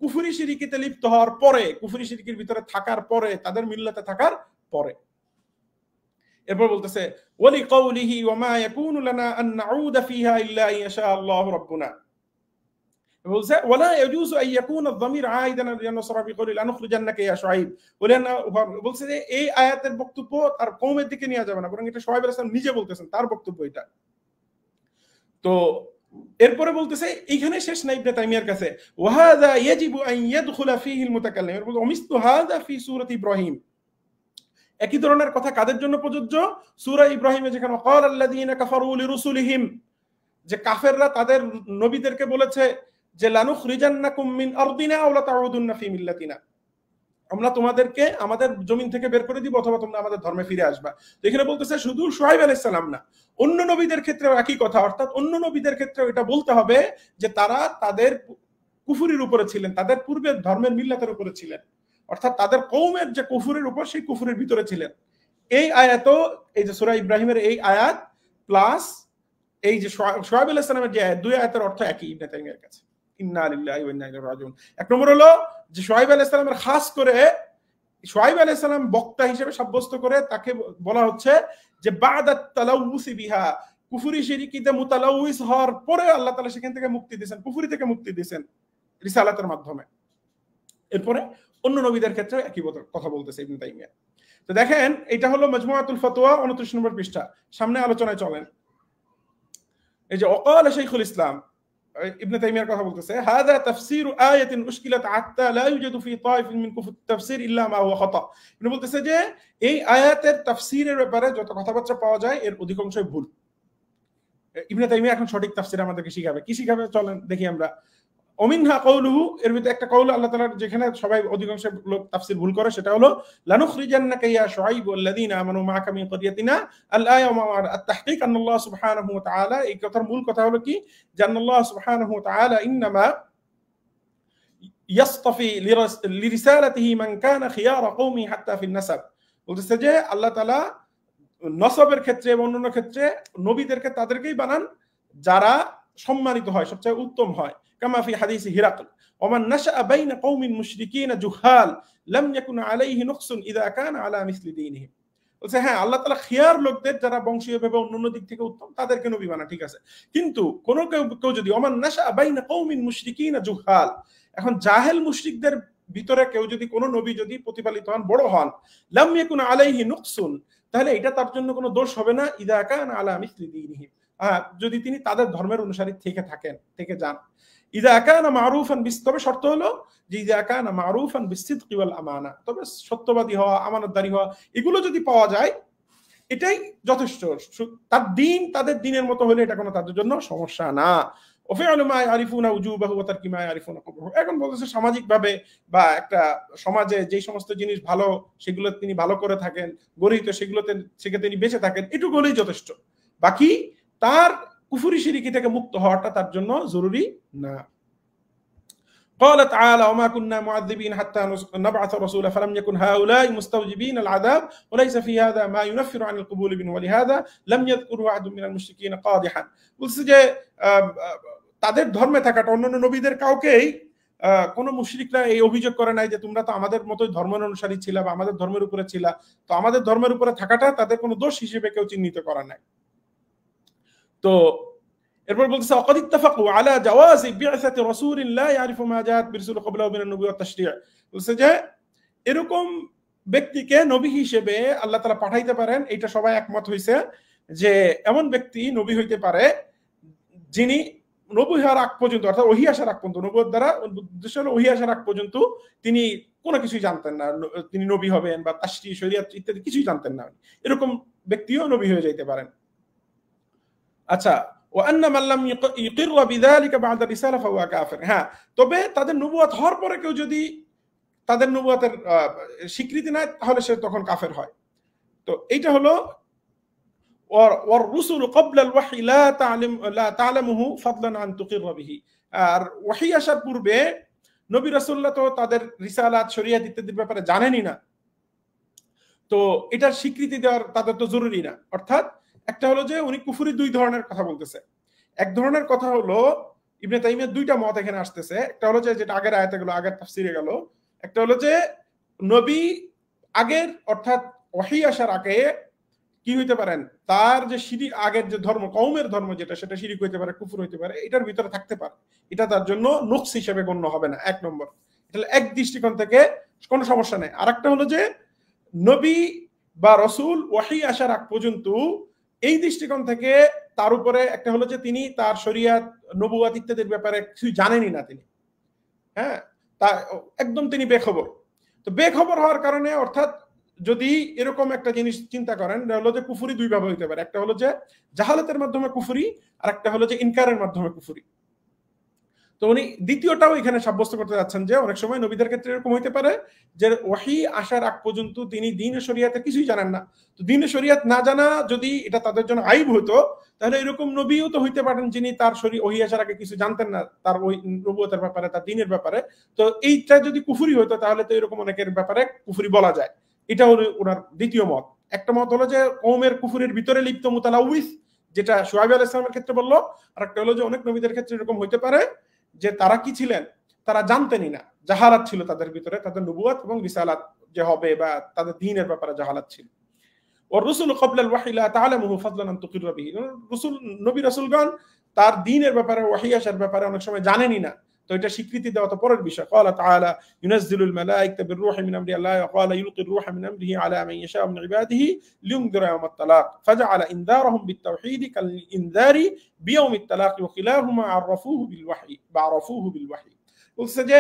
কুফরি শিরিকিতে লিপ্ত হওয়ার পরে, কুফরি শিরিকের ভিতরে থাকার পরে, তাদের মিল্লাতে থাকার পরে। এরপর বলতেছে ওয়ালি কওলিহি ওয়া মা ইয়াকুনু লানা আন নাউদা ফিহা ইল্লা ইনশা আল্লাহু রাব্বুনা, বলছে ওয়ালা ইয়াজুজু আন ইয়াকুনা আয-যামির আইদান লিন-নাসরা বিকওলি লানুখরিজান্নাকা ইয়া শুআইব, বলছে যে এই আয়াতের বক্তব্য তার কওমের দিকে নেওয়া যাবে না, বরং এটা শুআইব আলাইহিস সালাম নিজে বলতেছেন, তার বক্তব্য এটা। তো এরপরে বলতেছে এইখানে শেষ না ইবনে তাইমিয়ার কাছে, ওয়া হাযা ইয়াজিবু আন ইয়াদখুলা ফীহি আল-মুতাকাল্লিম, এর বলতে ওমিসলু হাযা ফি সূরাতি ইব্রাহিম, একই ধরনের কথা কাদের জন্য প্রযোজ্য? সূরা ইব্রাহিমে যেখানে ক্বালাল্লাযীনা কাফারু লিরুসুলিহিম, যে কাফেররা তাদের নবীদেরকে বলেছে যে লানুখরিজান্নাকুম মিন আরদিনা আও লাতাউদুন্না ফি মিল্লাতিনা, আমরা তোমাদেরকে আমাদের জমিন থেকে বের করে দিব অথবা তোমরা আমাদের ধর্মে ফিরে আসবা। তো এখানে বলতেছে শুধু শুআইব আলাইহিস সালাম না, অন্য নবীদের ক্ষেত্রেও একই কথা, অর্থাৎ অন্য নবীদের ক্ষেত্রেও এটা বলতে হবে যে তারা তাদের কুফরির উপরে ছিলেন, তাদের পূর্বের ধর্মের মিল্লাতের উপরে ছিলেন, অর্থাৎ তাদের কওমের যে কুফরের উপর সেই কুফরের ভিতরে ছিলেন। এই আয়াতও, এই যে সূরা ইব্রাহিমের এই আয়াত প্লাস এই যে শুআইব আলাইহিস সালামের যে আয়াত, দুই আয়াতের অর্থ একই ইবনে তাইমিয়ার কাছে। ইন্না লিল্লাহি ওয়া ইন্না ইলাইহি রাজিউন। এক নম্বর হলো যে শুআইব আলাইহিস সালামের খাস করে শুআইব আলাইহিস সালাম বক্তা হিসেবে সাব্যস্ত করে তাকে বলা হচ্ছে যে বাদাত তালাউসি বিহা, কুফরি শিরকিতে মুতালাউইস হওয়ার পরে আল্লাহ তাআলা সেখান থেকে মুক্তি দিয়েছেন, কুফরি থেকে মুক্তি দিয়েছেন রিসালাতের মাধ্যমে। এরপরে অন্য নবীদের ক্ষেত্রে একই কথা বলতেছে ইবনে তাইমিয়া। তো দেখেন এটা হলো মাজমুআতুল ফাতওয়া 29 নম্বর পৃষ্ঠা, সামনে আলোচনায় চলেন। এই যে ওয়াকালা শাইখুল ইসলাম ইবনে তাইমিয়ার কথা বলতেছে, হাযা তাফসীরু আয়াতিন উশকিলাত হাত্তা লা ইউজাদু ফি তাইফিন মিন কুফুর তাফসীর ইল্লা মা হুয়া খাতা। ইনি বলতেছে যে এই আয়াতের তাফসীরের ব্যাপারে যত কথাবার্তা পাওয়া যায় এর অধিকাংশই ভুল। ইবনে তাইমিয়া এখন সঠিক তাফসীর আমাদেরকে শিখাবে। কি শিখাবে চলেন দেখি আমরা। ওমিনহা কওলুহু, এর ভিতরে একটা কওল আল্লাহ তাআলার যেখানে সবাই অধিকাংশ লোক তাফসীর ভুল করে, সেটা হলো লানুখরিজান্নাকা ইয়া শুআইব ওয়াল্লাযীনা আমানু মাআকা মিন ক্বরিয়াতিনা আল-আয়া ওয়া আত-তাহকীক আল্লাহ সুবহানাহু ওয়া তাআলা, এই কথার মূল কথা হলো কি যে আল্লাহ সুবহানাহু ওয়া তাআলা ইন্নামা ইয়াসতাফি লিরিসালাতিহি মান কানা খিয়ারা কওমি হাত্তা ফিন নাসাব। বলতেছে যে আল্লাহ তাআলা নসবের ক্ষেত্রে এবং অন্যান্য ক্ষেত্রে নবীদেরকে তাদেরকেই বানান যারা সম্মানিত হয়, সবচেয়ে উত্তম হয়। কামা ফি হাদিসি হিরাকল ওমান নাশআ বাইনা কওমিন মুশরিকিন জুহাল লাম ইয়াকুন আলাইহি নুকসুন ইযা কানা আলা মিসলি দীনিহি। বলছে হ্যাঁ আল্লাহ তাআলা খিয়ার লোকদের যারা বংশীয়ভাবে অন্যান্য দিক থেকে উত্তম তাদেরকে নবী বানান, ঠিক আছে, কিন্তু কোন কেউ যদি ওমান নাশআ বাইনা কওমিন মুশরিকিন জুহাল, এখন জাহেল মুশরিকদের ভিতরে কেউ যদি কোন নবী যদি প্রতিপালিত হন, বড় হন, লাম ইয়াকুন আলাইহি নুকসুন, তাহলে এটা তার জন্য কোনো দোষ হবে না, ইযা কানা আলা মিসলি দীনিহি, যদি তিনি তাদের ধর্মের অনুসারী থেকে যান। ইযা কানা মারুফান বিস, তবে শর্ত হলো যে ইযা কানা মারুফান বিসসিদকি ওয়াল আমানা, তবে সত্যবাদী হওয়া, আমানতদারি হওয়া, এগুলো যদি পাওয়া যায় এটাই যথেষ্ট। তাদের দিনের মতো হলে এটা কোনো তাদের জন্য সমস্যা না। ওফিআলু মা ইয়ারিফুনা উজুবাহু ওয়া তারকি মা ইয়ারিফুনা কুবহু। এখন বলতেছে সামাজিকভাবে বা একটা সমাজে যে সমস্ত জিনিস ভালো সেগুলো তিনি ভালো করে থাকেন, গরিত সেগুলোতে তিনি বেঁচে থাকেন, এটুকু হলেই যথেষ্ট। বাকি তার কুফরি শিরকি থেকে মুক্ত হওয়াটা তার জন্য জরুরি না। قال تعالى وما كنا معذبين حتى نبعث رسولا فلم يكن هؤلاء مستوجبين العذاب وليس في هذا ما ينفر عن القبول منه ولهذا لم يذكر واحد من المشركين قادحا। বলছে যে তাদের ধর্মে থাকাটা অন্যান্য নবীদের কাউকেই কোন মুশরিকরা এই অভিযোগ করে নাই যে তোমরা তো আমাদের মতোই ধর্মের অনুসারী ছিলা বা আমাদের ধর্মের উপরে ছিলা, তো আমাদের ধর্মের উপরে থাকাটা তাদের কোনো দোষ হিসেবে কেউ চিহ্নিত করা নাই। তো এরপর বলতেছে ওয়াকাদ ইত্তাফাকু আলা জাওয়াজি বি'সাতি রাসূলিন লা ইয়ারিফু মা জাআত বিরসুল ক্বাবলাহু মিনান নবুওয়াত ওয়াত তাশরী'আ। বলছে যে এরকম ব্যক্তিকে নবী হিসেবে আল্লাহ তাআলা পাঠাইতে পারেন, এটা সবাই একমত হইছে যে এমন ব্যক্তি নবী হইতে পারে যিনি নবী হওয়ার আগ পর্যন্ত, অর্থাৎ ওহী আসার আগ পর্যন্ত, নবুয়ত দ্বারা উদ্দেশ্য হলো ওহী আসার আগ পর্যন্ত তিনি কোনো কিছুই জানতেন না, তিনি নবী হবেন বা তাশরী শরীয়ত ইত্যাদি কিছুই জানতেন না, এরকম ব্যক্তিও নবী হয়ে যাইতে পারেন। আচ্ছা, ওয়ান্না মান লাম ইকির বিযালিকা বা'দা রিসালা ফাহুয়া কাফির। হ্যাঁ, তবে তাদের নবুয়ত হওয়ার পরে কেউ যদি তাদের নবুয়তের স্বীকৃতি নেয় তাহলে সে তখন কাফের হয়। তো এইটা হলো ওয়ার রুসুল ক্বাবলা আল ওয়াহী লা তা'লামুহু ফাদলান আন তুকির বিহি। আর ওহী আসার পূর্বে নবী রাসূলুল্লাহ তো তাদের রিসালাত শরীয়ত ইত্যাদির ব্যাপারে জানেনই না, তো এটার স্বীকৃতি দেওয়ার তাদের তো জরুরি না। অর্থাৎ একটা হলো যে উনি কুফরি দুই ধরনের কথা বলতেছে। এক ধরনের কথা হলো ইবনে তাইমিয়ার দুইটা মত এখানে আসতেছে। একটা হলো যে যেটা আগের আয়াতে গেল, আগের তাফসিরে গেল, একটা হলো যে নবী আগের অর্থাৎ ওহী আসার আগে কি হইতে পারেন, তার যে শিরিক আগের যে ধর্ম, কওমের ধর্ম যেটা, সেটা শিরিক হইতে পারে, কুফর হইতে পারে, এটার ভিতরে থাকতে পারে, এটা তার জন্য নুকস হিসেবে গণ্য হবে না। এক নম্বর, এটা এক দৃষ্টিকোণ থেকে কোনো সমস্যা নেই। আর একটা হলো যে নবী বা রসুল ওয়াহি আসার আগ পর্যন্ত এই দৃষ্টিকোণ থেকে তার উপরে একটা হলো যে তিনি তার শরিয়াত, নবুয়াত ইত্যাদির ব্যাপারে কিছু জানেনই না তিনি, হ্যাঁ, তা একদম তিনি বেখবর। তো বেখবর হওয়ার কারণে, অর্থাৎ যদি এরকম একটা জিনিস চিন্তা করেন, হলো যে কুফুরি দুই ভাবে হইতে পারে, একটা হলো যে জাহালাতের মাধ্যমে কুফুরি, আর একটা হলো যে ইনকারের মাধ্যমে কুফুরি। তো উনি দ্বিতীয়টাও এখানে সাব্যস্ত করতে যাচ্ছেন যে অনেক সময় নবীদের ক্ষেত্রে এরকম হইতে পারে যে ওয়াহি আসার আগ পর্যন্ত তিনি দ্বীন শরিয়াতে কিছুই জানেন না। তো দ্বীন শরিয়াত না জানা যদি এটা তাদের জন্য আইব হতো, তাহলে এরকম নবীও তো হইতে পারেন যিনি তার ওয়াহি আসার আগে কিছু জানতেন না, তার ওই নবুয়তের ব্যাপারে, তার দ্বীনের ব্যাপারে। তো এইটা যদি কুফুরি হতো, তাহলে তো এরকম অনেকের ব্যাপারে কুফুরি বলা যায়। এটা হলো ওনার দ্বিতীয় মত। একটা মত হলো যে কওমের কুফুরির ভিতরে লিপ্ত মুতালাউইস, যেটা শুআয়ব আলাইহিস সালামের ক্ষেত্রে বললো। আর একটা হলো যে অনেক নবীদের ক্ষেত্রে এরকম হইতে পারে যে তারা কি ছিলেন, তারা জানতেনই না, জাহালাত ছিল তাদের ভিতরে, তাদের নবুয়ত এবং রিসালাত যে হবে বা তাদের দ্বীনের ব্যাপারে জাহালাত ছিল। ওর রাসূল ক্বাবলা আল ওয়াহি লা তা'লামুহু ফাদলান আন তুকিররা বিহি, রাসূল, নবী রাসূলগণ তার দ্বীনের ব্যাপারে, ওয়াহি আসার ব্যাপারে অনেক সময় জানেনই না। তো এটা স্বীকৃতি দেওয়া তো পরের বিষয়। ক্বালা তাআলা ইউনাজ্জিলুল মালায়েকাতা বিররূহি মিন আমরি আল্লাহ ওয়া ক্বালা ইউলকির রূহা মিন আমরিহি আলা মান ইয়াশা মিন ইবাদিহি লিয়ুনযিরা ইয়াওমাত তালাক ফাজআলা ইনযারাহুম বিত-তাওহীদ কাল ইনযারি বিয়াউমিত তালাক ওয়া খিলাহুমা আরাফুহু বিল ওয়াহি বা'রাফুহু বিল ওয়াহি। বলছে যে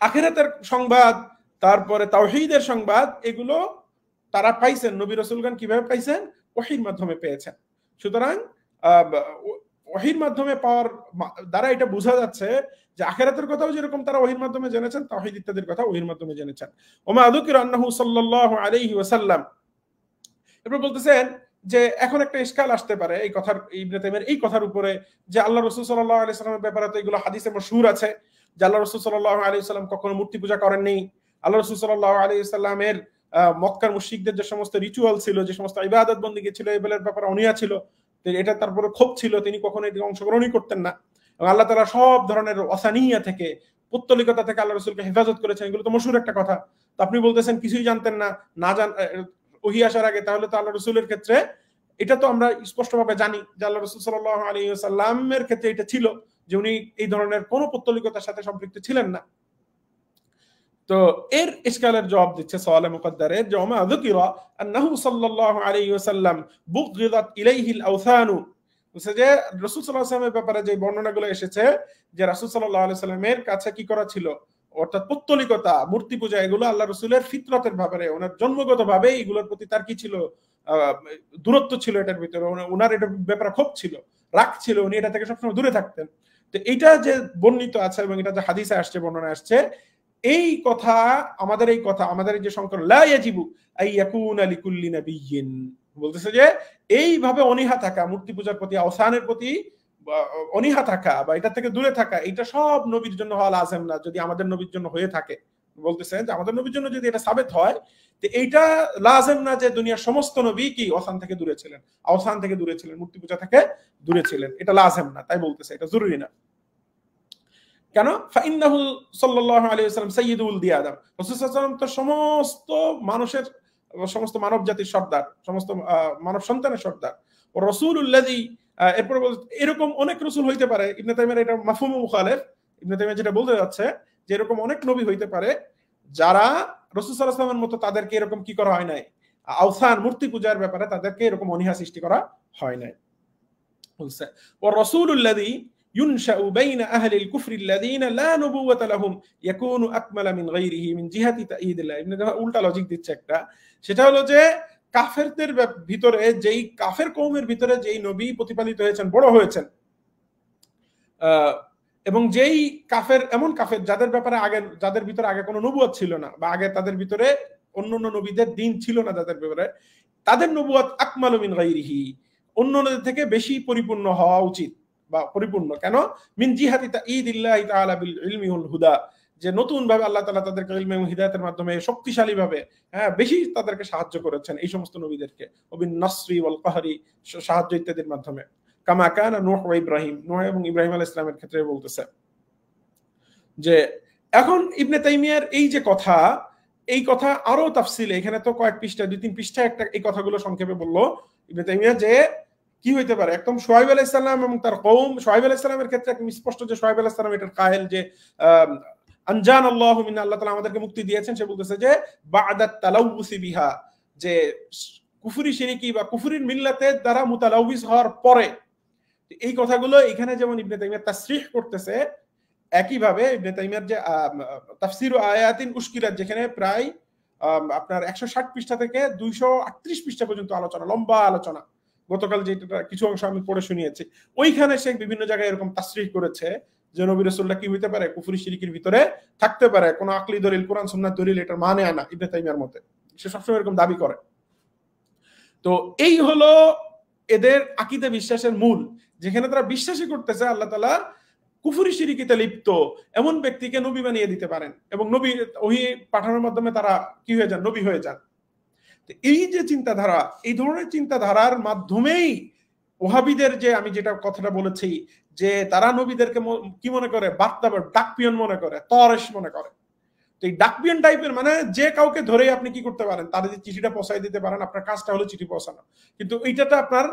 আখিরাতের সংবাদ, তারপরে তাওহীদের সংবাদ, এগুলো তারা পাইছেন, নবী রাসূলগণ কিভাবে পাইছেন? ওহীর মাধ্যমে পেয়েছেন। সুতরাং ওহীর মাধ্যমে পাওয়ার দ্বারা এটা বোঝা যাচ্ছে যে আখিরাতের কথাও যেরকম তারা ওহীর মাধ্যমে জেনেছেন, তাওহীদ ইত্যাদির কথা ওহীর মাধ্যমে জেনেছেন। ওমা যুকিরা আন্নাহু সাল্লাল্লাহু আলাইহি ওয়াসাল্লাম, এরপর বলতেছেন যে এখন একটা ইশকাল আসতে পারে এই কথার, ইবনে তাইমিয়ার এই কথার উপরে, যে আল্লাহ রাসূল সাল্লাল্লাহু আলাইহি ওয়াসাল্লামের ব্যাপারে তো এগুলো হাদিসে মাশহুর আছে যে আল্লাহ রাসূল সাল্লাল্লাহু আলাইহি ওয়াসাল্লাম কখনো মূর্তি পূজা করেননি। আল্লাহ রাসূল সাল্লাল্লাহু আলাইহি ওয়াসাল্লামের মক্কার মুশরিকদের যে সমস্ত রিচুয়াল ছিল, যে সমস্ত ইবাদত বন্দেগী ছিল, এগুলোর ব্যাপারে অনীহা ছিল, এটা তারপরে ক্ষোভ ছিল, তিনি কখনো এতে অংশগ্রহণই করতেন না। এবং আল্লাহ তাআলা সব ধরনের ওয়াসানিয়া থেকে, পুত্তলিকতা থেকে আল্লাহ রাসূলকে হেফাজত করেছেন, এগুলো তো মশহুর একটা কথা। তো আপনি বলতেছেন কিছুই জানতেন না, না ওহী আসার আগে, তাহলে তো আল্লাহ রাসূলের ক্ষেত্রে এটা তো আমরা স্পষ্টভাবে জানি যে আল্লাহ রাসূল সাল্লাল্লাহু আলাইহি ওয়াসাল্লামের ক্ষেত্রে এটা ছিল যে উনি এই ধরনের কোনো পুত্তলিকতার সাথে সম্পৃক্ত ছিলেন না। তো এর ইশকালের জবাব দিচ্ছে সওয়ালে মুকদ্দারের, যে ওমা যুকিরা আন্নাহু সাল্লাল্লাহু আলাইহি ওয়াসাল্লাম বুগযিদাত ইলাইহিল আওসানু, বলছে যে রাসূল সাল্লাল্লাহু আলাইহি ওয়াসাল্লামের ব্যাপারে যে বর্ণনাগুলো এসেছে যে রাসূল সাল্লাল্লাহু আলাইহি ওয়াসাল্লামের কাছে কি করা ছিল, অর্থাৎ পুত্তলিকতা, মূর্তি পূজা, এগুলো আল্লাহ রাসূলের ফিতরতের ব্যাপারে, ওনার জন্মগতভাবে এগুলোর প্রতি তার কি ছিল, দূরত্ব ছিল এটার ভিতরে, ওনার এটার ব্যাপারে ক্ষোভ ছিল, রাগ ছিল, উনি এটা থেকে সবসময় দূরে থাকতেন। তো এইটা যে বর্ণিত আছে এবং এটা যে হাদিসে আসছে, বর্ণনা আসছে, এই কথা, আমাদের এই কথা, আমাদের এই যে সংকর লা ইয়াজিবু আই ইয়াকুনা লিকুল্লি নাবিয়্যিন, বলতেছে যে এইভাবে অনীহা থাকা, মূর্তি পূজার প্রতি, আওসানের প্রতি অনীহা থাকা বা এটা থেকে দূরে থাকা, এটা সব নবীর জন্য হওয়া লাজেম না। যদি আমাদের নবীর জন্য হয়ে থাকে, বলতেছেন যে আমাদের নবীর জন্য যদি এটা সাবেত হয়, তো এইটা লাজেম না যে দুনিয়ার সমস্ত নবী কি ওয়াসান থেকে দূরে ছিলেন, আওসান থেকে দূরে ছিলেন, মূর্তি পূজা থেকে দূরে ছিলেন, এটা লাজেম না। তাই বলতেছে এটা জরুরি না। কেন? ফাইন্নাহু সাল্লাল্লাহু আলাইহি ওয়াসাল্লাম সাইয়্যিদু উলদি আদম, রাসূল সাল্লাল্লাহু আলাইহি ওয়াসাল্লাম তো সমস্ত মানুষের, সমস্ত মানব জাতির সর্দার, সমস্ত মানব সন্তানের সর্দার। ও রাসূলুল্লাযী, এরপর এরকম অনেক রাসূল হইতে পারে। ইবনে তাইমিয়া এটা মাফহুম মুখালিফ, ইবনে তাইমিয়া যেটা বলতে যাচ্ছে যে এরকম অনেক নবী হইতে পারে যারা রাসূল সাল্লাল্লাহু আলাইহি ওয়াসাল্লামের মতো তাদেরকে এরকম কি করা হয় নাই, আওসান, মূর্তি পূজার ব্যাপারে তাদেরকে এরকম অনীহা সৃষ্টি করা হয় নাই। বলছে ও রাসূলুল্লাযী ينشأ بين أهل الكفر الذين لا نبوة لهم يكون أكمل من غيره من جهة تأييد الله। ইবনে তাইমিয়া উল্টা লজিক দিচ্ছে একটা, সেটা হলো যে কাফেরদের ভিতরে, যেই কাফের কওমের ভিতরে যেই নবী প্রতিপালিত হয়েছেন, বড় হয়েছেন, এবং যেই কাফের, এমন কাফের যাদের ব্যাপারে আগে, যাদের ভিতরে আগে কোনো নবুয়ত ছিল না, বা আগে তাদের ভিতরে অন্যান্য নবীদের দ্বীন ছিল না, যাদের ব্যাপারে তাদের নবুয়ত আকমালু মিন গায়রিহি, অন্যদের থেকে বেশি পরিপূর্ণ হওয়া উচিত বা পরিপূর্ণ। কেন? মিন জিহাতি তাঈদিল্লাহি তাআলা বিল ইলমি ওয়াল হুদা, যে নতুন ভাবে আল্লাহ তাআলা তাদেরকে ইলম এবং হিদায়াতের মাধ্যমে শক্তিশালী ভাবে, বেশি তাদেরকে সাহায্য করেছেন এই সমস্ত নবীদেরকে, ওবিন নাসরি ওয়াল কাহরি, সাহায্য ইত্যাদির মাধ্যমে। কামা কানা নূহ ওয়া ইব্রাহিম, নূহ এবং ইব্রাহিম আলাইহিস সালামের ক্ষেত্রে বলতেছে। যে এখন ইবনে তাইমিয়ার এই যে কথা, এই কথা আরো তাফসিলে, এখানে তো কয়েক পৃষ্ঠা, 2-3 পৃষ্ঠা একটা এই কথাগুলো সংক্ষেপে বললো ইবনে তাইমিয়া, যে কি হইতে পারে একদম শুআয়ব আলাইহিস সালাম এবং তার কওম। শুআয়ব আলাইহিস সালামের ক্ষেত্রে একদম স্পষ্ট যে শুআয়ব আলাইহিস সালাম এটার কায়েল, যে আনজান আল্লাহু মিন্না, আল্লাহ তাআলা আমাদেরকে মুক্তি দিয়েছেন। সে বলতেছে যে বা'দাত তালাউসি বিহা, যে কুফরি শিরকি বা কুফরির মিল্লাতের দ্বারা মুতালাউবিস হওয়ার পরে। এই কথাগুলো এখানে যেমন ইবনে তাইমিয়া তাসরিহ করতেছে, একইভাবে ইবনে তাইমিয়ার যে তাফসির আয়াতিন উশকিলাত, যেখানে প্রায় আপনার 160 পৃষ্ঠা থেকে 238 পৃষ্ঠা পর্যন্ত আলোচনা, লম্বা আলোচনা, গতকাল যেটা কিছু অংশ আমি পড়ে শুনিয়েছি, ওইখানে সে বিভিন্ন জায়গায় এরকম তাসরিহ করেছে যে নবী রাসূলুল্লাহ কি হইতে পারে, কুফরি শিরকির ভিতরে থাকতে পারে, কোনো আকলি দলিল, কোরআন সুন্নাহ দলিল এটার মানে আনা ইবনে তাইমিয়ার মতে, সে সবসময় এরকম দাবি করে। তো এই হলো এদের আকীদা বিশ্বাসের মূল, যেখানে তারা বিশ্বাসই করতেছে আল্লাহ তাআলা কুফরি শিরকিতে লিপ্ত এমন ব্যক্তিকে নবী বানিয়ে দিতে পারেন, এবং নবী ওহী পাঠানোর মাধ্যমে তারা কি হয়ে যান, নবী হয়ে যান। এই যে চিন্তাধারা, এই ধরনের চিন্তাধারার মাধ্যমেই ওহাবিদের, যে আমি যেটা কথাটা বলেছি, যে তারা নবীদেরকে কি মনে করে, বার্তাবাহক, ডাকপিয়ন মনে করে, তরেশ মনে করে। তো এই ডাকপিয়ন টাইপের, মানে যে কাউকে ধরে আপনি কি করতে পারেন, তাদের চিঠিটা পৌঁছায় দিতে পারেন, আপনার কাজটা হলো চিঠি পৌঁছানো। কিন্তু এইটাটা আপনার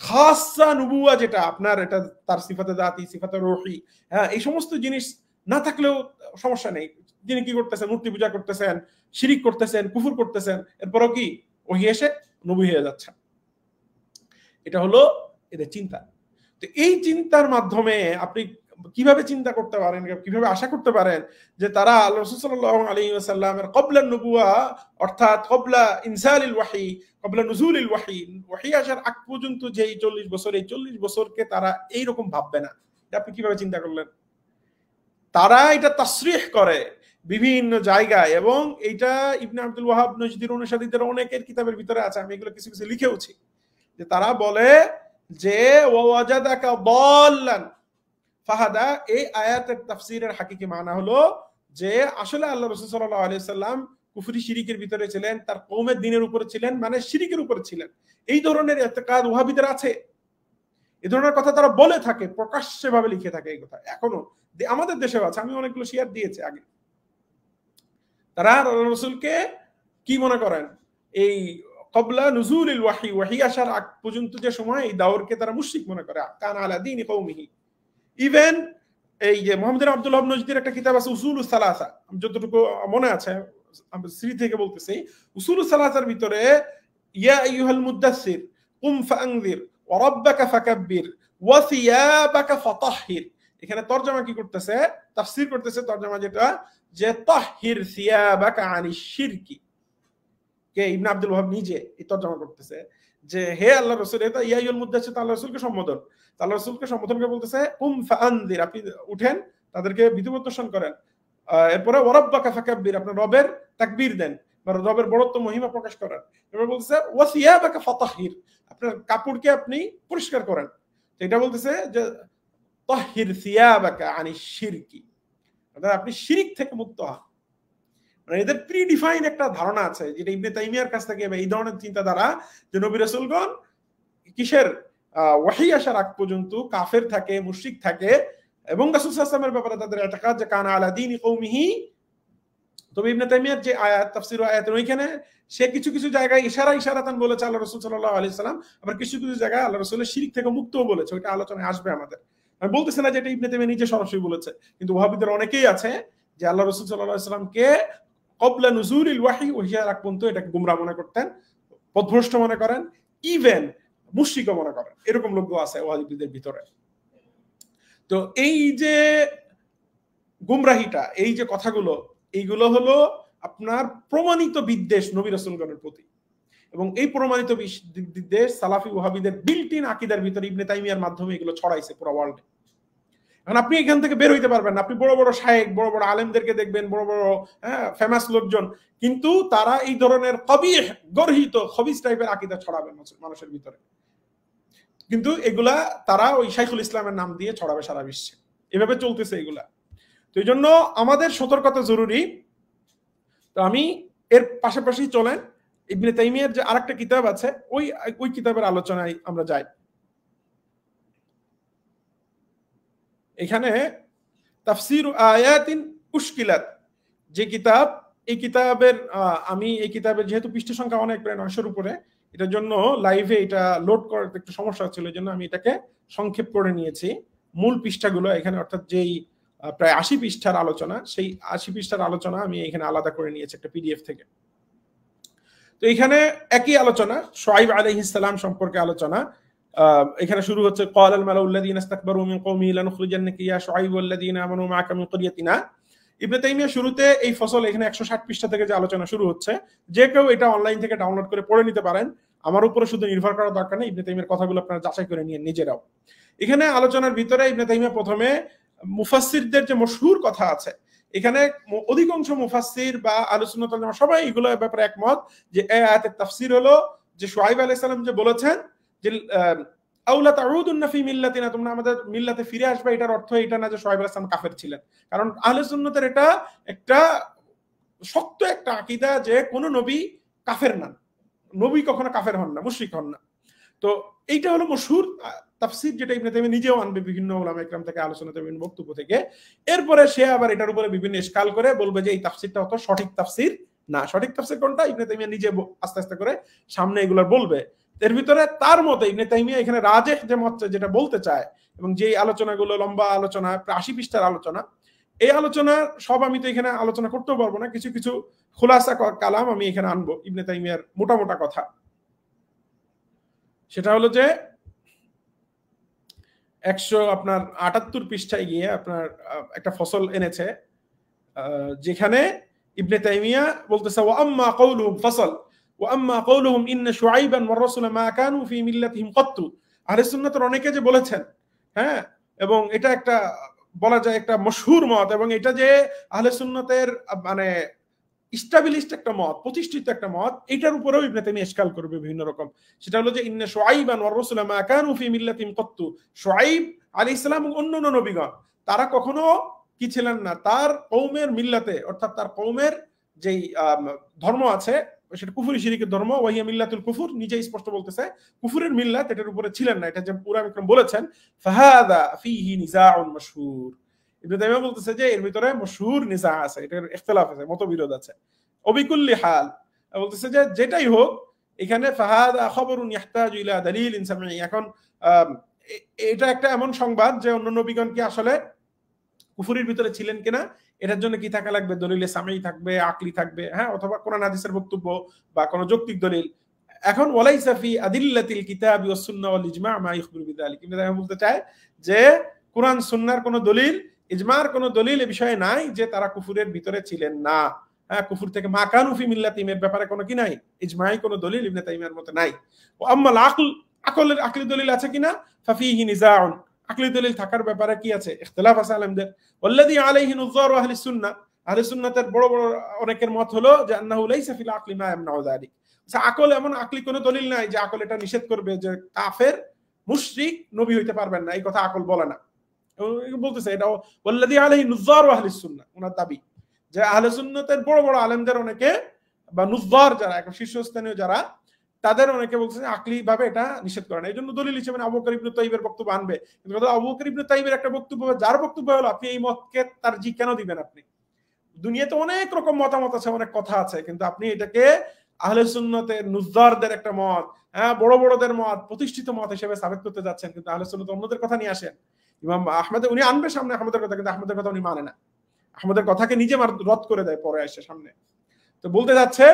খাসা নবুয়া, যেটা আপনার এটা তার সিফাতে দাতি, সিফাতে রূহি, হ্যাঁ, এই সমস্ত জিনিস না থাকলেও সমস্যা নেই। যিনি কি করতেছেন, মূর্তি পূজা করতেছেন, শিরিক করতেছেন, কুফর করতেছেন, এরপরও কি ওহি এসে নবী হয়ে যাচ্ছে। এটা হলো এদের চিন্তা। তো এই চিন্তার মাধ্যমে আপনি কিভাবে চিন্তা করতে পারেন, কিভাবে আশা করতে পারেন যে তারা আল্লাহ রাসূল সাল্লাল্লাহু আলাইহি ওয়াসাল্লামের ক্বাবলা নবুয়া, অর্থাৎ ক্বাবলা ইনসালিল ওয়াহি, ক্বাবলা নুজুলিল ওয়াহি, ওয়াহি আসার আগ পর্যন্ত যে 40 বছর, এই 40 বছরকে তারা এই রকম ভাববে না। এটা আপনি কিভাবে চিন্তা করলেন? তারা এটা তাসরিহ করে বিভিন্ন জায়গায়, এবং এইটা ইবনে আব্দুল ওয়াহাব নজদির অনুসারীদের অনেকের কিতাবের ভিতরে আছে, আমি এগুলো কিছু কিছু লিখেওছি, যে তারা বলে যে ওয়াজাদাকা দাল্লান ফাহাদা, এই আয়াতের তাফসীরের হাকিকি মানা হলো যে আসলে আল্লাহ রাসূল সাল্লাল্লাহু আলাইহি সাল্লাম কুফরি শিরিকের ভিতরে ছিলেন, তার কওমের দ্বীনের উপরে ছিলেন, মানে শিরিকের উপরে ছিলেন। এই ধরনের ইতিকাদ ওয়াহাবিদের আছে, এই ধরনের কথা তারা বলে থাকে, প্রকাশ্যে ভাবে লিখে থাকে। এই কথা এখনো আমাদের দেশেও আছে, আমি অনেকগুলো শেয়ার দিয়েছি আগে। তারা আল্লাহ রাসূলকে কি মনে করেন, এই ক্বাবলা নুজুলিল ওয়াহি, ওয়াহি আসার আগ পর্যন্ত যে সময়, এই দাওরকে তারা মুশরিক মনে করে, কান আলা দীনি কওমিহি। ইভেন এই যে মুহাম্মদ বিন আব্দুল ওয়াহাব নজদীর একটা কিতাব আছে উসুলুস সালাসা, যতটুকু মনে আছে আমি স্মৃতি থেকে বলতেছি, উসুলুস সালাসার ভিতরে ইয়া আইয়ুহাল মুদাসসির কুম ফাআনযির ওয়া রাব্বাকা ফাকাব্বির ওয়া সিয়াবাকা ফাতাহহির, এখানে তরজমা কি করতেছে, তাফসীর করতেছে তরজমা যেটা, যে তাহহির সিয়াবাকা আনিশ শিরকি, কে ইবনে আব্দুল ওয়াহাব নিজে এই তরজমা করতেছে, যে হে আল্লাহর রাসূল, এটা ইয়া আইয়ুল মুদাসসির, আল্লাহর রাসূলকে সম্বোধন, আল্লাহর রাসূলকে সম্বোধন করে বলতেছে কুম ফাআনযির, আপনি উঠেন, তাদেরকে ভীতি প্রদর্শন করেন। এরপরে ওয়া রাব্বাকা ফাকাব্বির, আপনার রবের তাকবীর দেন, বা রবের বড়ত্ব মহিমা প্রকাশ করেন। এরপর বলতেছে ওয়া সিয়াবাকা ফাতাহহির, আপনার কাপড়কে আপনি পরিষ্কার করেন। তো এটা বলতেছে যে তাহহির সিয়াবাকা আনিশ শিরকি, অর্থাৎ আপনি শিরিক থেকে মুক্ত হন। মানে এদের প্রিডিফাইন একটা ধারণা আছে, যেটা ইবনে তাইমিয়ার কাছ থেকে এই ধরনের চিন্তাধারা, যে নবী রাসূলগণ কিসের ওয়াহি আসার আগ পর্যন্ত কাফের থাকে, মুশরিক থাকে, এবং রাসূল সাল্লাল্লাহু আলাইহি ওয়াসাল্লামের ব্যাপারে তাদের ইতিকাদ যে কানা আলা দীনি কওমিহি। তবে ইবনে তাইমিয়ার যে আয়াত, তাফসীর আয়াতের ওইখানে সে কিছু কিছু জায়গায় ইশারাতান বলেছে আল্লাহ রাসূল সাল্লাল্লাহু আলাইহি ওয়াসাল্লাম, আবার কিছু কিছু জায়গায় আল্লাহ রাসূলের শিরক থেকে মুক্তও বলেছে, ওইটা আলোচনায় আসবে আমাদের। আমি বলতেছি না যে এটা ইবনে তাইমিয়া নিজে সরাসরি বলেছে, কিন্তু ওয়াহাবিদের অনেকেই আছে যে আল্লাহ রাসূল সাল্লাল্লাহু আলাইহি ওয়াসাল্লামকে ক্বাবলা নুজুলিল ওয়াহি, ওহী আসার পর্যন্ত এটাকে গুমরাহ মনে করতেন, পথভ্রষ্ট মনে করেন, ইভেন মুশরিকও মনে করেন। এরকম লোকও আছে ওয়াহাবিদের ভিতরে। তো এই যে গুমরাহিটা, এই যে কথাগুলো, এইগুলো হলো আপনার প্রমাণিত বিদ্বেষ নবী রাসূলগণের প্রতি, এবং এই প্রমাণিত বিদ্বেষ সালাফি ওয়াহাবিদের বিল্ট ইন আকীদার ভিতরে ইবনে তাইমিয়ার মাধ্যমে এগুলো ছড়াইছে পুরো ওয়ার্ল্ডে। এখন আপনি এখান থেকে বের হইতে পারবেন না, আপনি বড় বড় শায়েখ, বড় বড় আলেমদেরকে দেখবেন, বড় বড় ফেমাস লোকজন, কিন্তু তারা এই ধরনের কবিহ, গর্হিত, খবিস টাইপের আকীদা ছড়াবে মানুষের ভিতরে, কিন্তু এগুলা তারা ওই শাইখুল ইসলামের নাম দিয়ে ছড়াবে সারা বিশ্বে। এভাবে চলতেছে এগুলা। তো এই জন্য আমাদের সতর্কতা জরুরি। তো আমি এর পাশাপাশি চলেন ইবনে তাইমিয়ার যে আরেকটা কিতাব আছে, ওই কিতাবের আলোচনায় আমরা যাই। এখানে তাফসীর আয়াতিন উশকিলাত যে কিতাব, এই কিতাবের আমি এই কিতাবের যেহেতু পৃষ্ঠ সংখ্যা অনেক, প্রায় 900-র উপরে, এটার জন্য লাইভে এটা লোড করতে একটু সমস্যা হচ্ছিল, এই জন্য আমি এটাকে সংক্ষেপ করে নিয়েছি। মূল পৃষ্ঠাগুলো এখানে, অর্থাৎ যেই প্রায় 80 পৃষ্ঠার আলোচনা, সেই 80 পৃষ্ঠার আলোচনা আমি এখানে আলাদা করে নিয়েছি একটা পিডিএফ থেকে। তো এখানে একই আলোচনা, শুআইব আলাইহিস সালাম সম্পর্কে আলোচনা। এখানে শুরু হচ্ছে ক্বালাল মালাউল্লাযীনা ইসতাকবারু মিন কওমিহি লানুখরিজান্নাকা ইয়া শুআইব ওয়াল্লাযীনা আমানু মাআকা মিন ক্বরিয়াতিনা। ইবনে তাইমিয়া শুরুতে এই ফসল এখানে 160 পৃষ্ঠা থেকে যে আলোচনা শুরু হচ্ছে, যে কেউ এটা অনলাইন থেকে ডাউনলোড করে পড়ে নিতে পারেন, আমার উপরে শুধু নির্ভর করার দরকার নেই, ইবনে তাইমিয়ার কথাগুলো আপনারা যাচাই করে নিয়ে নিজেরাও। এখানে আলোচনার ভিতরে ইবনে তাইমিয়া প্রথমে মুফাসসিরদের যে মশহুর কথা আছে, এখানে অধিকাংশ মুফাসসির বা আহলে সুন্নাত ওয়াল জামাত সবাই এগুলোর ব্যাপারে একমত যে এই আয়াতের তাফসীর হলো যে শুআইব আলাইহিস সালাম যে বলেছেন যে আউলা তাউদুন্না ফি মিল্লাতিনা, তোমরা আমাদের মিল্লাতে ফিরে আসবে, এটার অর্থ এটা না যে শুআইব আলাইহিস সালাম কাফের ছিলেন। কারণ আহলে সুন্নাতের এটা একটা শক্ত একটা আকীদা যে কোন নবী কাফের না, নবী কখনো কাফের হন না, মুশরিক হন না। তো এইটা হলো মশহুর তাফসীর, যেটা ইবনে তাইমিয়া নিজেও আনবে বিভিন্ন উলামা ইকরাম থেকে, আলোচনাতে, বিভিন্ন বক্তব্য থেকে। এরপরে সে আবার এটার উপরে বিভিন্ন ইশকাল করে বলবে যে এই তাফসীরটা অত সঠিক তাফসীর না। সঠিক তাফসীর কোনটা, ইবনে তাইমিয়া নিজে আস্তে আস্তে করে সামনে এগুলো বলবে। এর ভিতরে তার মতে ইবনে তাইমিয়া এখানে রাজেহ যে মত যেটা বলতে চায়, এবং যে আলোচনাগুলো লম্বা আলোচনা, প্রায় 80 পৃষ্ঠার আলোচনা, এই আলোচনা সব আমি তো এখানে আলোচনা করতেও পারবো না, কিছু কিছু খুলাসা কালাম আমি এখানে আনবো ইবনে তাইমিয়ার মোটা মোটা কথা। সেটা হলো যে 178 পৃষ্ঠায় গিয়ে আপনার একটা ফসল এনেছে, যেখানে ইবনে তাইমিয়া বলতেছে ওয়া আম্মা কওলুহুম ফসল ওয়া আম্মা কওলুহুম ইন্না শুআইবান ওয়া রাসূলা মা কানু ফি মিল্লাতিহিম কত্তু। আহলে সুন্নাতের অনেকে যে বলেছেন, হ্যাঁ, এবং এটা একটা বলা যায় একটা মশহুর মত, এবং এটা যে আহলে সুন্নাতের মানে ইস্টাবলিশড একটা মত, প্রতিষ্ঠিত একটা মত, এটার উপরেও ইবনে তাইমিয়া ইশকাল করবে বিভিন্ন রকম। সেটা হলো যে ইন্না শুআইবান ওয়া রাসূলা মা কানু ফি মিল্লাতিহিম কত্তু, শুআইব আলাইহিস সালাম এবং অন্যান্য নবীগণ তারা কখনো কি ছিলেন না তার কওমের মিল্লাতে, অর্থাৎ তার কওমের যেই ধর্ম আছে সেটা কুফরি শিরকের ধর্ম, ওয়াহিয়া মিল্লাতুল কুফর, নিজেই স্পষ্ট বলতেছে কুফরের মিল্লাত, এটার উপরে ছিলেন না। এটা যে পুরা বিক্রম বলেছেন, ফাহাদা ফিহি নিজাউন মাশহুর। ইবনে তাইমিয়া বলতেছে যে এর ভিতরে মশহুর নিজা আছে, এটার ইখতিলাফ আছে, মতবিরোধ আছে। অবিকুল্লি হাল বলতেছে যে যেটাই হোক, এখানে ফাহাদা খবরুন ইয়াহতাজু ইলা দালিলিন সামঈ। এখন এটা একটা এমন সংবাদ যে অন্য নবীগণকে আসলে কুফরির ভিতরে ছিলেন কিনা এটার জন্য কি থাকা লাগবে, দলিলে সামঈ থাকবে, আকলি থাকবে, হ্যাঁ, অথবা কোরআন হাদিসের বক্তব্য বা কোন যৌক্তিক দলিল। এখন ওয়ালাইসা ফি আদিল্লাতিল কিতাবি ওয়াস সুন্নাহ ওয়াল ইজমা মা ইখবিরু বিযালিক। কিন্তু আমি বলতে চাই যে কোরআন সুন্নাহর কোন দলিল, ইজমার কোন দলিল এই বিষয়ে নাই যে তারা কুফরের ভিতরে ছিলেন না। হ্যাঁ, কুফর থেকে মা কানু ফি মিল্লাতিহিম এর ব্যাপারে কোনো কি নাই, ইজমাই কোনো দলিল ইবনে তাইমিয়ার মতে নাই। ও আম্মাল আকল, আকলের আকলি দলিল আছে কিনা, ফাফিহি নিজাউন, আকলি দলিল থাকার ব্যাপারে কি আছে, ইখতিলাফ আছে আলেমদের। ওয়াল্লাযী আলাইহি নুযার আহলি সুন্নাহ, আহলে সুন্নাতের বড় বড় অনেকের মত হলো যে আন্নাহু লাইসা ফিল আকলি মা ইয়ামনাউ যালিক। আকল এমন আকলি কোনো দলিল নাই যে আকল এটা নিষেধ করবে যে কাফের মুশরিক নবী হইতে পারবেন না, এই কথা আকল বলে না। বলতেছে এটা ওয়াল্লাযী আলাইহি নুযার আহলি সুন্নাহ, ওনার দাবি যে আহলে সুন্নাতের বড় বড় আলেমদের অনেকে, বা নুযার যারা এখন শীর্ষস্থানীয় যারা, তাদের অনেকে বলছে আকলি ভাবে এটা নিষেধ করে না। এই জন্য দলিল হিসেবে আবু বকর ইবনে তাইবের বক্তব্য আনবে। কিন্তু আবু বকর ইবনে তাইবের একটা বক্তব্য, যার বক্তব্য হলো আপনি এই মতকে তারজি কেন দিবেন? আপনি দুনিয়াতে অনেক রকম মতামত আছে, অনেক কথা আছে, কিন্তু আপনি এটাকে আহলে সুন্নতের নুযারদের একটা মত, হ্যাঁ, বড় বড়দের মত, প্রতিষ্ঠিত মত হিসেবে সাবেত করতে যাচ্ছেন, কিন্তু আহলে সুন্নাত অন্যদের কথা নিয়ে আসেন। ইমাম আহমদ উনি আনবে সামনে আহমদের কথা, কিন্তু আহমদের কথা উনি মানে না, আহমদের কথাকে নিজে রদ করে দেয় পরে আসে সামনে। তো বলতে যাচ্ছে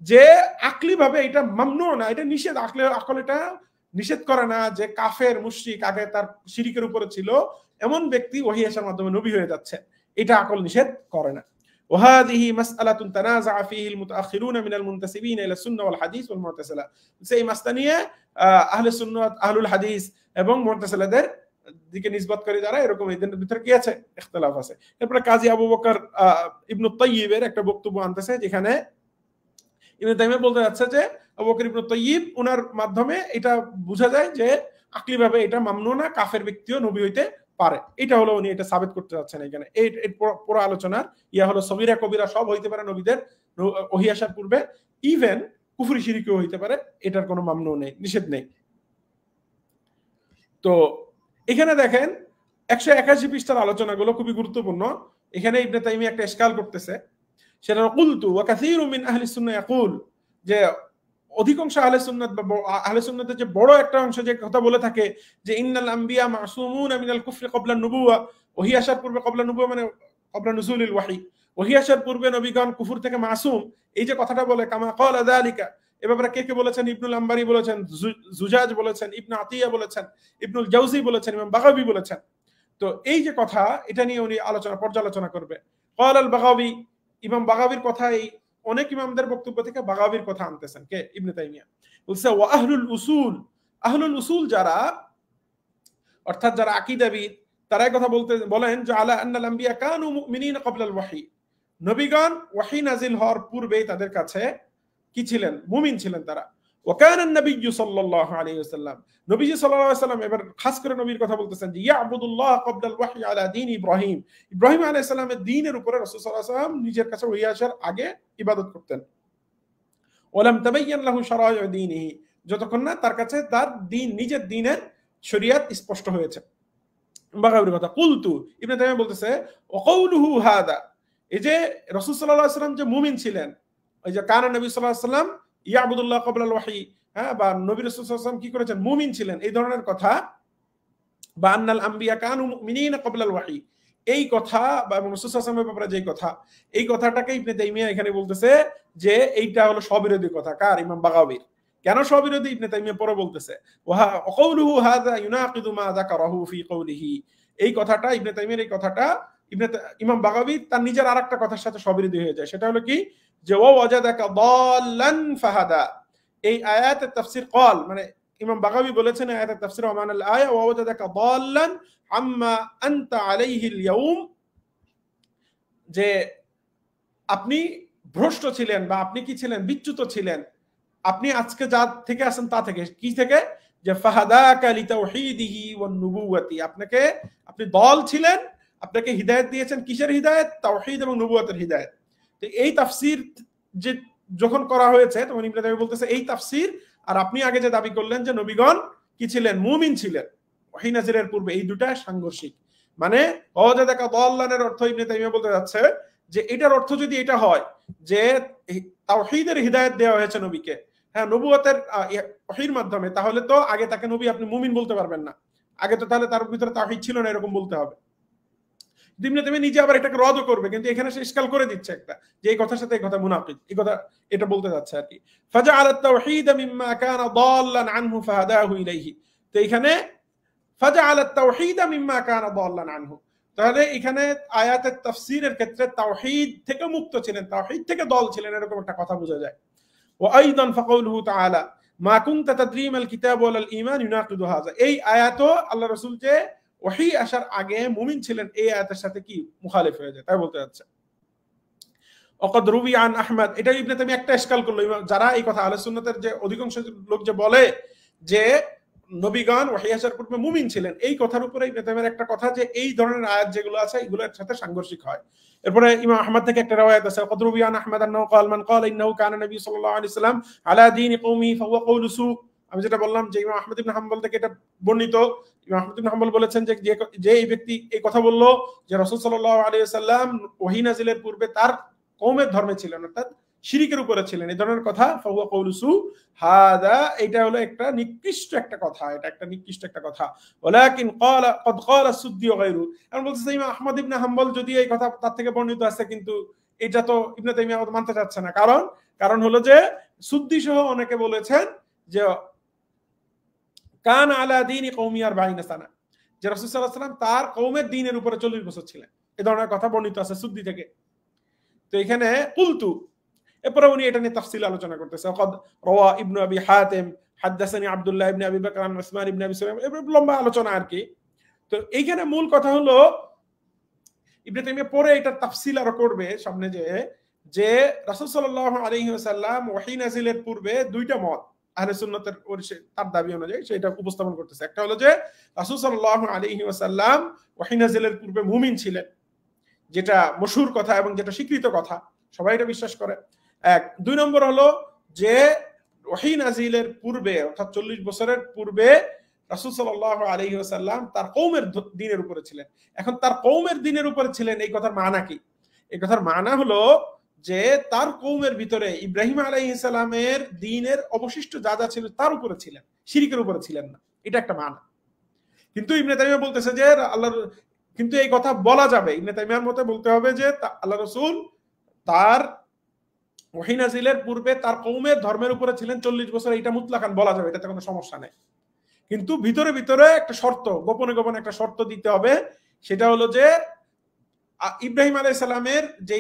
যে আকলি ভাবে এটা মামনু না, এটা নিষেধ, আকল এটা নিষেধ করে না যে কাফের মুশরিক আগে তার শিরিকের উপরে ছিল এমন ব্যক্তি ওহী আসার মাধ্যমে নবী হয়ে যাচ্ছে, এটা আকল নিষেধ করে না। وهذه مسألة تنازع فيه المتأخرون من المنتسبين إلى السنة والحديث والمعتزلة। সেই মাসলা নিয়ে আহলে সুন্নাত, আহলুল হাদিস এবং মু'তাজিলাদের দিকে নিসবত করে যারা, এরকম এদের ভিতরে কি আছে, ইখতিলাফ আছে। এরপরে কাজী আবু বকর ইবনে তাইয়িবের একটা বক্তব্য আনতেছে, যেখানে ইবনে তাইমিয়া বলতে যাচ্ছে যে আবু বকর ইবনে তাইয়িব ওনার মাধ্যমে এটা বোঝা যায় যে আকলি ভাবে এটা মামনু না, কাফের ব্যক্তিও নবী হইতে পারে। এটা হলো উনি এটা সাবিত করতে যাচ্ছেন এখানে। এই পুরো আলোচনার ইয়া হলো সগীরা কবিরা সব হইতে পারে নবীদের ওহী আসার পূর্বে, ইভেন কুফরি শিরকও হইতে পারে, এটার কোনো মামনু নেই, নিষেধ নেই। তো এখানে দেখেন 181 পৃষ্ঠার আলোচনাগুলো খুবই গুরুত্বপূর্ণ। এখানে ইবনে তাইমিয়া একটা ইশকাল করতেছে, সেটা কুলতু ওয়া কাসীরুম মিন আহলি সুন্নাহ ইয়াকুল, যে অধিকাংশ আহলে সুন্নাত বা আহলে সুন্নাতের যে বড় একটা অংশ যে কথা বলে থাকে যে ইন্নাল আম্বিয়া মাসুমুনা মিনাল কুফরি ক্বাবলা নুবুওয়া, ওহী আসার পূর্বে, ক্বাবলা নুবুওয়া মানে ক্বাবলা নুজুলিল ওয়াহী, ওহী আসার পূর্বে নবীগণ কুফর থেকে মাসুম, এই যে কথাটা বলে কামা ক্বালা যালিকা, এ ব্যাপারে কে বলেছেন? ইবনুল আম্বারি বলেছেন, জুজাজ বলেছেন, ইবনে আতিয়া বলেছেন, ইবনুল জাওজি বলেছেন, ইমাম বাগাবী বলেছেন। তো এই যে কথা, এটা নিয়ে উনি পর্যালোচনা করবে। ক্বাল আল বাগাবী, ইমাম বাগাবীর কথা, এই অনেক ইমামদের বক্তব্য থেকে বাগাবীর কথা আনতেছেন কে? ইবনে তাইমিয়া বলছে ওয়া আহলুল উসুল যারা, অর্থাৎ যারা আকীদাবিদ, তারাই কথা বলেন যে আলা আন্নাল আম্বিয়া কানু মুমিনিনা ক্বাবলা আল ওয়াহী, নবীগণ ওয়াহী নাজিল হওয়ার পূর্বেই তাদের কাছে কি ছিলেন? মুমিন ছিলেন তারা। ওয়া কানা নবিয়্যু সাল্লাল্লাহু আলাইহি ওয়াসাল্লাম, নবীজি সাল্লাল্লাহু আলাইহি ওয়াসাল্লাম, এবার খাস করে নবীর কথা বলতেছেন যে ইয়াবুদুল্লাহ ক্বাবলা আল ওয়াহী আলা দীন ইব্রাহিম, ইব্রাহিম আলাইহিস সালামের দ্বীনের উপরে রাসূল সাল্লাল্লাহু আলাইহি ওয়াসাল্লাম নিজের কাছে ওহী আসার আগে ইবাদত করতেন। ওয়ালাম তাবায়্যান লাহু শারাইউ দীনিহি, যতক্ষণ না তার কাছে তার দ্বীন, নিজের দ্বীনের শরীয়ত স্পষ্ট হয়েছে। বাগাবীর কথা। কুলতু, ইবনে তাইমিয়া বলতেছে ওয়া কাউলুহু হাদা, এই যে রাসূল সাল্লাল্লাহু আলাইহি ওয়াসাল্লাম যে মুমিন ছিলেন, ওই যে কানা নবী সাল্লাল্লাহু আলাইহি ওয়াসাল্লাম ইয়াবুদুল্লাহ ক্বাবলা আল ওয়াহী, হ্যাঁ, বা নবী রাসূল সাল্লাল্লাহু আলাইহি ওয়াসাল্লাম কি করেছেন? মুমিন ছিলেন, এই ধরনের কথা, বা আন্নাল আম্বিয়া কানু মুমিনিনা ক্বাবলা আল ওয়াহী, এই কথা, বা রাসূল সাল্লাল্লাহু আলাইহি ওয়াসাল্লামের ব্যাপারে যে কথা, এই কথাটাকে ইবনে তাইমিয়া এখানে বলতেছে যে এইটা হলো স্ববিরোধী কথা। কার? ইমাম বাগাবীর। কেন স্ববিরোধী? ইবনে তাইমিয়া পরে বলতেছে ওয়া কাউলুহু হাযা ইউনাকিদু মা যাকারাহু ফি কওলিহি, এই কথাটা, ইবনে তাইমিয়ার এই কথাটা ইমাম বাগাবী তার নিজের আরেকটা কথার সাথে স্ববিরোধী হয়ে যায়। সেটা হলো কি? যে ওয়া ওয়াজাদাকা দাল্লান ফাহাদা, এই আয়াতের তাফসীর ক্বাল, মানে ইমাম বাগাবী বলেছেন আয়াতের তাফসীর ওয়া মানাল আয়া ওয়া ওয়াজাদাকা দাল্লান আম্মা আনতা আলাইহি আল ইয়াউম, যে আপনি ভ্রষ্ট ছিলেন, বা আপনি কি ছিলেন? বিচ্যুত ছিলেন, আপনি আজকে যা থেকে আছেন তা থেকে। কি থেকে? যে ফাহাদাকা লিতাওহীদিহি ওয়ান নুবুওয়াতি, আপনি দল ছিলেন, আপনাকে হিদায়াত দিয়েছেন। কিসের হিদায়াত? তাওহীদ এবং নবুয়তের হিদায়াত। তো এই তাফসীর যে যখন করা হয়েছে, তখন ইবনে তাইমিয়া বলতেছে এই তাফসীর, আর আপনি আগে যে দাবি করলেন যে নবীগণ কি ছিলেন? মুমিন ছিলেন ওহী নাজিলের পূর্বে, এই দুটা সাংঘর্ষিক। মানে ওয়াজাদাকা দাল্লানের অর্থ ইবনে তাইমিয়া বলতে যাচ্ছে যে এটার অর্থ যদি এটা হয় যে তাওহীদের হিদায়াত দেওয়া হয়েছে নবীকে, হ্যাঁ, নবুয়তের ওহীর মাধ্যমে, তাহলে তো আগে তাকে নবী আপনি মুমিন বলতে পারবেন না, আগে তো তাহলে তার ভিতরে তাওহীদ ছিল না, এরকম বলতে হবে। ইবনে তাইমিয়া নিজে আবার এটাকে রদও করবে, কিন্তু এখানে সে ইশকাল করে দিচ্ছে একটা, যে এই কথার সাথে এই কথা মুনাফিক, এই কথা এটা বলতে যাচ্ছে আর কি। ফাজআলাত তাওহীদ মিম্মা কানা দাল্লান আনহু ফাহাদাহু ইলাইহি, তো এখানে ফাজআলাত তাওহীদ মিম্মা কানা দাল্লান আনহু, তাহলে এখানে আয়াতের তাফসীরের ক্ষেত্রে তাওহীদ থেকে মুক্ত ছিলেন, তাওহীদ থেকে দল ছিলেন, এরকম একটা কথা বোঝা যায়। ওয়া আইদান ফাকাউলুহু তাআলা মা কুনতা তাদরিমাল কিতাব ওয়াল ঈমান ইউনাকিদু হাযা, এই আয়াতও আল্লাহ রাসূল যে ওহী আসার আগে মুমিন ছিলেন, এই আয়াতের সাথে কি মুখালিফ হয়ে যায়, তাই বলতে যাচ্ছে। ওয়াকাদ রুবি আন আহমদ, এটা ইবনে তাইমিয়া একটা ইশকাল করলো, যারা এই কথা আহলে সুন্নাতের যে অধিকাংশ লোক যে বলে যে নবীগণ ওহী আসার পূর্বে মুমিন ছিলেন, এই কথার উপরে ইবনে তাইমিয়ার একটা কথা যে এই ধরনের আয়াত যেগুলো আছে এগুলোর সাথে সাংঘর্ষিক হয়। এরপরে ইমাম আহমদ থেকে একটা riwayat আছে, ওয়াকাদ রুবি আন আহমদ আন্নাহু ক্বাল মান ক্বালা ইন্নাহু কানা নবী সাল্লাল্লাহু আলাইহি ওয়াসাল্লাম আলা দীনি কওমিহি ফাহুয়া কওলু সু, আমি যেটা বললাম যে ইমাম আহমদ ইবনে হাম্বল থেকে এটা বর্ণিত। ইমাম আহমদ ইবনে হাম্বল বলেছেন যে এই ব্যক্তি এই কথা বলল যে রাসূল সাল্লাল্লাহু আলাইহি ওয়াসাল্লাম ওহী নাজিলের পূর্বে তার কওমের ধর্মে ছিলেন, অর্থাৎ শিরকের উপরে ছিলেন, এই ধরনের কথা, ফাহুয়া কওলু সু হাদা, এটা হলো একটা নিকৃষ্ট একটা কথা, এটা একটা নিকৃষ্ট একটা কথা। ওয়ালাকিন ক্বাদ ক্বালা সুদ্দি ওয়া গায়রু, এমন বলতেছে ইমাম আহমদ ইবনে হাম্বল যদি এই কথা তার থেকে বর্ণিত আছে, কিন্তু এটা তো ইবনে তাইমিয়া মানতে চাচ্ছে না। কারণ হলো যে সুদ্দি সহ অনেকে বলেছেন যে কান আলা দীনি কওমি 40 সানা, যে রাসূল সাল্লাল্লাহু আলাইহি ওয়াসাল্লাম তার কওমের দ্বীনের উপরে 40 বছর ছিলেন, এই ধরনের কথা বর্ণিত আছে সুদ্দি থেকে। তো এখানে কুলতু, এরপরে উনি এটা নিয়ে তাফসীল আলোচনা করতেছে। ওয়াকাদ রাওয়া ইবনু আবি হাতিম হাদাসানি আব্দুল্লাহ ইবনে আবি বকর আন উসমান ইবনে আবি সুলাইম, এর লম্বা আলোচনা আর কি। তো এইখানে মূল কথা হলো ইবনে তাইমিয়া পরে এটা তাফসীল আরো করবে সামনে, যে রাসূল সাল্লাল্লাহু আলাইহি ওয়াসাল্লাম ওহী নাজিলের পূর্বে দুইটা মত আহলে সুন্নাতের তার দাবি অনুযায়ী সেটা উপস্থাপন করতেছে। একটা হলো যে রাসূল সাল্লাল্লাহু আলাইহি ওয়াসাল্লাম ওহী নাজিলের পূর্বে মুমিন ছিলেন, যেটা মশহুর কথা এবং যেটা স্বীকৃত কথা, সবাই এটা বিশ্বাস করে। এক। দুই নম্বর হলো যে ওহী নাজিলের পূর্বে, অর্থাৎ 40 বছরের পূর্বে রাসূল সাল্লাল্লাহু আলাইহি ওয়াসাল্লাম তার কওমের দ্বীনের উপরে ছিলেন। এখন তার কওমের দ্বীনের উপরে ছিলেন, এই কথার মানা কি? এই কথার মানা হলো যে তার কওমের ভিতরে ইব্রাহিম আলাইহিস সালামের দ্বীনের অবশিষ্ট যা যা ছিল তার উপরে ছিলেন, শিরকের উপরে ছিলেন না, এটা একটা মানা। কিন্তু ইবনে তাইমিয়া বলতেছে যে আল্লাহর, কিন্তু এই কথা বলা যাবে, ইবনে তাইমিয়ার মতে বলতে হবে যে আল্লাহ রাসূল তার ওহী নাজিলের পূর্বে তার কওমের ধর্মের উপরে ছিলেন 40 বছর, এটা মুতলাকান বলা যাবে, এটাতে কোনো সমস্যা নেই। কিন্তু ভিতরে ভিতরে একটা শর্ত, গোপনে গোপনে একটা শর্ত দিতে হবে, সেটা হলো যে ইব্রাহিম আলাইহিস সালামের যে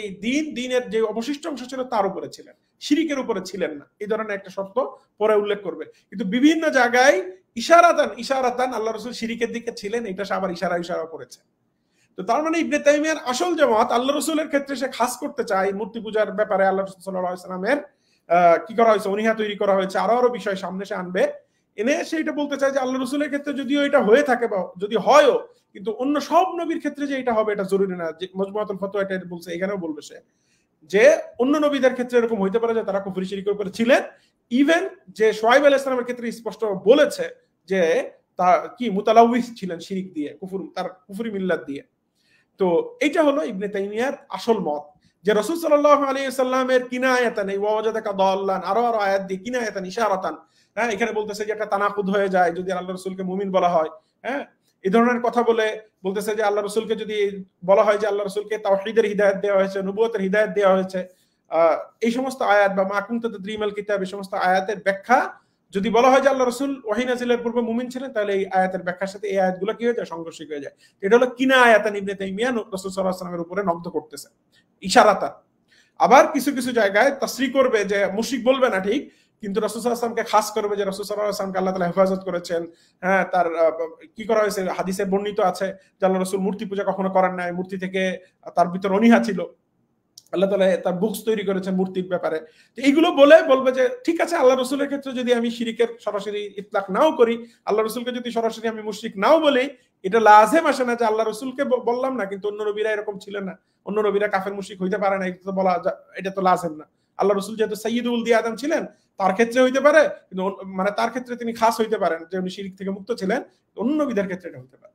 দ্বীনের যে অবশিষ্ট অংশ ছিল তার উপরে ছিলেন, শিরকের উপরে ছিলেন না, এই ধরনের একটা শর্ত পরে উল্লেখ করবে। কিন্তু বিভিন্ন জায়গায় ইশারাতান আল্লাহ রাসূল শিরকের দিকে ছিলেন, এটা সে আবার ইশারা করেছে। তো তার মানে ইবনে তাইমিয়ার আসল জামাত আল্লাহ রাসূলের ক্ষেত্রে সে খাস করতে চায় মূর্তি পূজার ব্যাপারে আল্লাহ রাসূল সাল্লাল্লাহু আলাইহি ওয়াসাল্লামের কি করা হয়েছে, অনীহা তৈরি করা হয়েছে, আরো বিষয় সামনে সে আনবে, এনে সে এটা বলতে চায় যে আল্লাহ রাসূলের ক্ষেত্রে যদিও এটা হয়ে থাকে বা যদি হয়ও, কিন্তু অন্য সব নবীর ক্ষেত্রে যে এটা হবে এটা জরুরি না। যে মজমুআতুল ফাতওয়া এটা বলছে, এখানেও বলবে সে যে অন্য নবীদের ক্ষেত্রে এরকম হইতে পারে যে তারা কুফরি শিরকের উপরে ছিলেন। ইভেন যে শুআয়ব আলাইহিস সালামের ক্ষেত্রে স্পষ্ট বলেছে যে তা কি মুতালাউইস ছিলেন শিরক দিয়ে, তার কুফরি মিল্লাত দিয়ে। তো এটা হলো ইবনে তাইমিয়ার আসল মত, যে রাসূল সাল্লাল্লাহু আলাইহি ওয়াসাল্লামের কিনায়াতান এই ওয়াজাদাকা দাল্লান আরো আয়াত দিয়ে কিনায়াতান ইশারাতান, হ্যাঁ এখানে বলতেছে যে একটা তানাকুদ হয়ে যায় যদি আল্লাহ রাসূলকে মুমিন বলা হয়, হ্যাঁ এই ধরনের কথা বলতেছে যে আল্লাহ রাসূলকে যদি বলা হয় যে আল্লাহ রাসূলকে তাওহীদের হিদায়াত দেওয়া হয়েছে, নবুয়তের হিদায়াত দেওয়া হয়েছে, এই সমস্ত আয়াত বা মা কুনতা তাদরিমাল কিতাব এই সমস্ত আয়াতের ব্যাখ্যা যদি বলা হয় যে আল্লাহ রাসূল ওহী নাজিলের পূর্বে মুমিন ছিলেন, তাহলে এই আয়াতের ব্যাখ্যার সাথে এই আয়াতগুলো কি হয়ে যায়, সংঘর্ষিক হয়ে যায়। এটা হলো কিনায়াতান ইবনে তাইমিয়া রাসূল সাল্লাল্লাহু আলাইহি ওয়াসাল্লামের উপরে নগ্ন করতেছে ইশারাতান। আবার কিছু কিছু জায়গায় তাসরিহ করবে যে মুশরিক বলবে না ঠিক, কিন্তু রাসূল সাল্লাল্লাহু আলাইহি ওয়াসাল্লামকে খাস করবে যে রাসূল সাল্লাল্লাহু আলাইহি ওয়াসাল্লামকে আল্লাহ তাআলা হেফাজত করেছেন, হ্যাঁ তার কি করা হয়েছে, হাদিসে বর্ণিত আছে যে আল্লাহ রাসূল মূর্তি পূজা কখনো করেন নাই, মূর্তি থেকে তার ভিতর অনীহা ছিল, আল্লাহ তাআলা তার বুকস তৈরি করেছেন মূর্তির ব্যাপারে। তো এইগুলো বলবে যে ঠিক আছে, আল্লাহ রাসূলের ক্ষেত্রে যদি আমি শিরকের সরাসরি ইতলাক নাও করি, আল্লাহ রাসূলকে যদি সরাসরি আমি মুশরিক নাও বলি, এটা লাজেম আসে না যে আল্লাহ রাসূলকে বললাম না কিন্তু অন্য নবীরা এরকম ছিলেন না, অন্য নবীরা কাফের মুশরিক হইতে পারে না, এটা তো বলা, এটা তো লাজেম না। আল্লাহ রাসূল যেহেতু সাইয়্যিদুল উলদি আদম ছিলেন, তার ক্ষেত্রে হইতে পারে, কিন্তু মানে তার ক্ষেত্রে তিনি খাস হইতে পারেন যে উনি শিরক থেকে মুক্ত ছিলেন, অন্য নবীদের ক্ষেত্রে এটা হইতে পারে।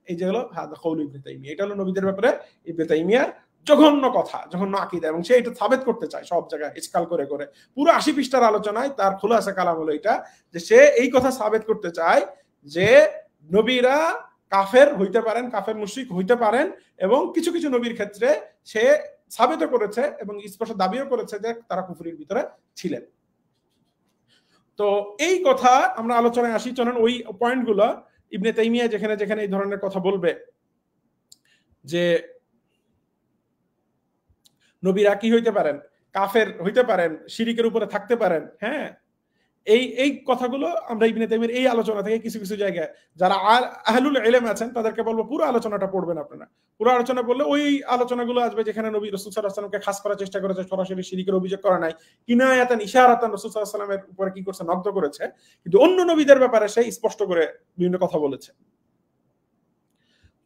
এই যে হলো হাদা কওল ইবনে তাইমিয়া, এটা হলো নবীদের ব্যাপারে ইবনে তাইমিয়ার জঘন্য কথা, জঘন্য আকীদা, এবং সে এটা সাবেত করতে চায় সব জায়গায় ইসকাল করে করে। পুরো 80 পৃষ্ঠার আলোচনায় তার খুলাসা কালাম হলো এটা, যে সে এই কথা সাবেত করতে চায় যে নবীরা কাফের হইতে পারেন, কাফের মুশরিক হইতে পারেন, এবং কিছু কিছু নবীর ক্ষেত্রে সে সাবেত করেছে এবং স্পষ্ট দাবিও করেছে যে তারা কুফরির ভিতরে ছিলেন। তো এই কথা আমরা আলোচনায় আসি, চলেন ওই পয়েন্টগুলো ইবনে তাইমিয়া যেখানে যেখানে এই ধরনের কথা বলবে যে নবীরা কি হইতে পারেন, কাফের হইতে পারেন, শিরিকের উপরে থাকতে পারেন, হ্যাঁ এই কথাগুলো আমরা ইবনে তাইমিয়ার এই আলোচনা থেকে কিছু কিছু জায়গায় যারা আহলুল ইলম আছেন তাদেরকে বলবো পুরো আলোচনাটা পড়বেন আপনারা। পুরো আলোচনা পড়লে ওই আলোচনাগুলো আসবে যেখানে নবী রাসূল সাল্লাল্লাহু আলাইহি ওয়াসাল্লামকে খাস করার চেষ্টা করেছে, সরাসরি শিরিকের অভিযোগ করা নাই, কিনায়াতান ইশারাতান রাসূল সাল্লাল্লাহু আলাইহি ওয়াসাল্লামের উপরে কি করছে, নগ্ন করেছে, কিন্তু অন্য নবীদের ব্যাপারে সে স্পষ্ট করে বিভিন্ন কথা বলেছে।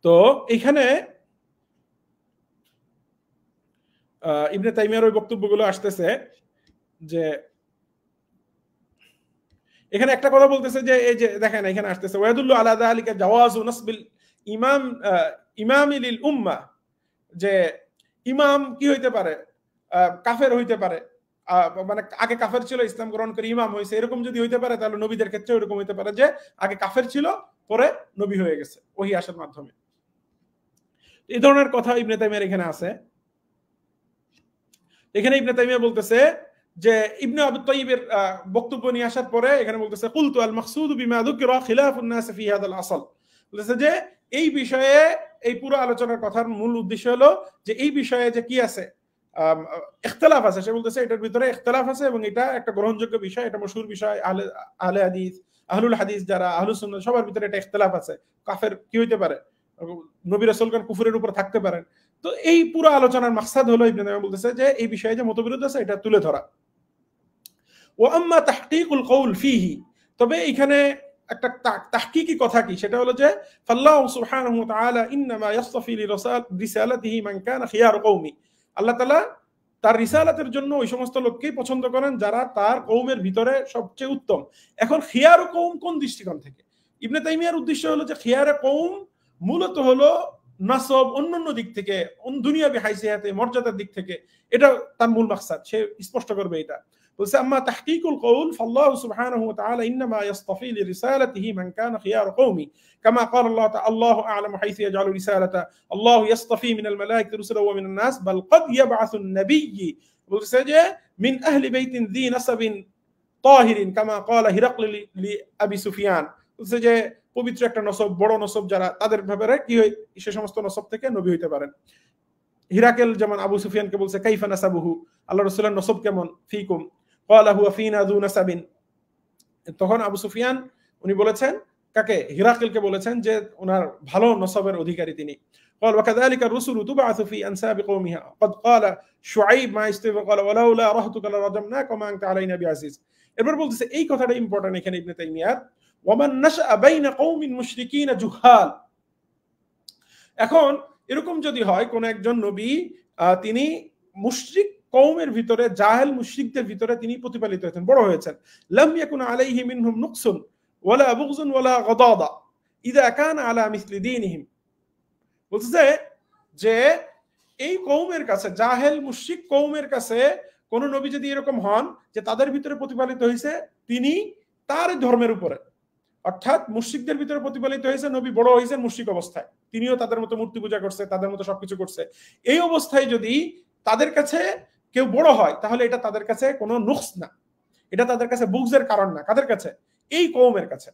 তো এখানে ইবনে তাইমিয়ার ওই বক্তব্যগুলো আসতেছে যে এখানে একটা কথা বলতেছে যে এই যে দেখেন এখানে আসতেছে ওয়াদুল্লু আলা যালিকা জাওয়াজু নাসবিল ইমামি লিল উম্মাহ, যে ইমাম কি হইতে পারে, কাফের হইতে পারে, মানে আগে কাফের ছিল ইসলাম গ্রহণ করে ইমাম হয়েছে, এরকম যদি হইতে পারে তাহলে নবীদের ক্ষেত্রে এরকম হইতে পারে যে আগে কাফের ছিল পরে নবী হয়ে গেছে ওহী আসার মাধ্যমে। এই ধরনের কথা ইবনে তাইমিয়ার এখানে আছে। এখানে ইবনে তাইমিয়া বলতেছে যে ইবনে আবু তাইয়িবের বক্তব্য নিয়ে আসার পরে এখানে বলতেছে কুলতু আল মাকসুদ বিমা যুকিরা খিলাফুন নাস ফি হাদাল আসল, বলতেছে যে এই বিষয়ে এই পুরো আলোচনার কথার মূল উদ্দেশ্য হলো যে এই বিষয়ে যে কি আছে ইখতিলাফ আছে, সে বলতেছে এটার ভিতরে ইখতিলাফ আছে এবং এটা একটা গ্রহণযোগ্য বিষয়, এটা মশহুর বিষয়, আহলে হাদিস আহলুল হাদিস যারা আহলুস সুন্নাহ সবার ভিতরে এটা ইখতিলাফ আছে, কাফের কি হইতে পারে, নবী রাসূলগণ কুফরের উপর থাকতে পারেন। তো এই পুরো আলোচনার মাকসাদ হলো ইবনে তাইমিয়া বলতেছে যে এই বিষয়ে যে মতবিরোধ আছে এটা তুলে ধরা। ওয়া আম্মা তাহকীকুল কওল ফীহি, তবে এখানে একটা তাহকীকি কথা কি, সেটা হলো যে ফাল্লাহু সুবহানাহু ওয়া তাআলা ইনমা ইয়াসতাফি লিরিসালাতিহি মান কানা খিয়ার কওমি, আল্লাহ তাআলা তার রিসালাতের জন্য ওই সমস্ত লোককেই পছন্দ করেন যারা তার কওমের ভিতরে সবচেয়ে উত্তম। এখন খিয়ার কওম কোন দৃষ্টিকোণ থেকে, ইবনে তাইমিয়ার উদ্দেশ্য হলো যে খিয়ার কওম মূলত হলো নাসব অন্যান্য দিক থেকে, দুনিয়াবি হাইসিয়াতে মর্যাদার দিক থেকে, এটা তার মূল মাকসাদ, সে স্পষ্ট করবে এটা। বলছে আম্মা তাহকিকুল কওল ফাল্লাহু সুবহানাহু ওয়া তাআলা ইন্নামা ইস্তাফি লিরিসালাতিহি মান কানা খিয়ার কওমি কামা ক্বালা আল্লাহ তাআলা আল্লাহু আ'লামু হাইসু ইয়াজআলু রিসালাতা আল্লাহু ইস্তাফি মিনাল মালাইকাতি রুসুলান ওয়া মিনান নাস বাল ক্বাদ ইয়াবআসুন নাবিয়্যি, বলছে যে মিন আহলি বাইতিন যী নাসাবিন তাহিরিন কামা ক্বালা হিরাকল লি আবি সুফিয়ান, বলছে যে পবিত্র একটা নসব, বড় নসব যারা, তাদের ব্যাপারে কি হয়, সে সমস্ত নসব থেকে নবী হইতে পারেন। হিরাকেল যেমন আবু সুফিয়ানকে বলছে কাইফা নাসাবুহু, আল্লাহ রাসূলের নসব কেমন, ফিকুম ক্বালা হুয়া ফিনা যু নাসাবিন, তখন আবু সুফিয়ান উনি বলেছেন, কাকে, হিরাকেলকে বলেছেন যে ওনার ভালো নসবের অধিকারী তিনি। قال وكذلك الرسل تبعث في انساب قومها قد قال شعيب ما يستوى قال ولولا رهتك لرجمناك وما انت علينا بعزيز। এরপর বলতেছে এই কথাটা ইম্পর্টেন্ট এখানে ইবনে তাইমিয়ার, ওয়ামান নাশআ বাইনা কওমিন মুশরিকিন জুহাল। এখন এরকম যদি হয় কোন একজন নবী তিনি মুশরিক কওমের ভিতরে, জাহেল মুশরিকদের ভিতরে তিনি প্রতিপালিত হয়েছেন, বড় হয়েছেন, লাম ইয়াকুন আলাইহি মিনহুম নুকসুন ওয়ালা বুগযুন ওয়ালা গাদাদা ইযা কানা আলা মিসলি দীনিহিম, বলছে যে এই কওমের কাছে, জাহেল মুশরিক কওমের কাছে কোন নবী যদি এরকম হন যে তাদের ভিতরে প্রতিপালিত হয়েছে তিনি তার ধর্মের উপরে, অর্থাৎ মুশরিকদের ভিতরে প্রতিপালিত হয়েছে, নবী বড় হয়েছেন মুশরিক অবস্থায়, তিনিও তাদের মতো মূর্তি পূজা করছে, তাদের মতো সবকিছু করছে, এই অবস্থায় যদি তাদের কাছে কেউ বড় হয় তাহলে এটা তাদের কাছে কোনো নুকস না, এটা তাদের কাছে বুগজের কারণ না, কাদের কাছে, এই কওমের কাছে।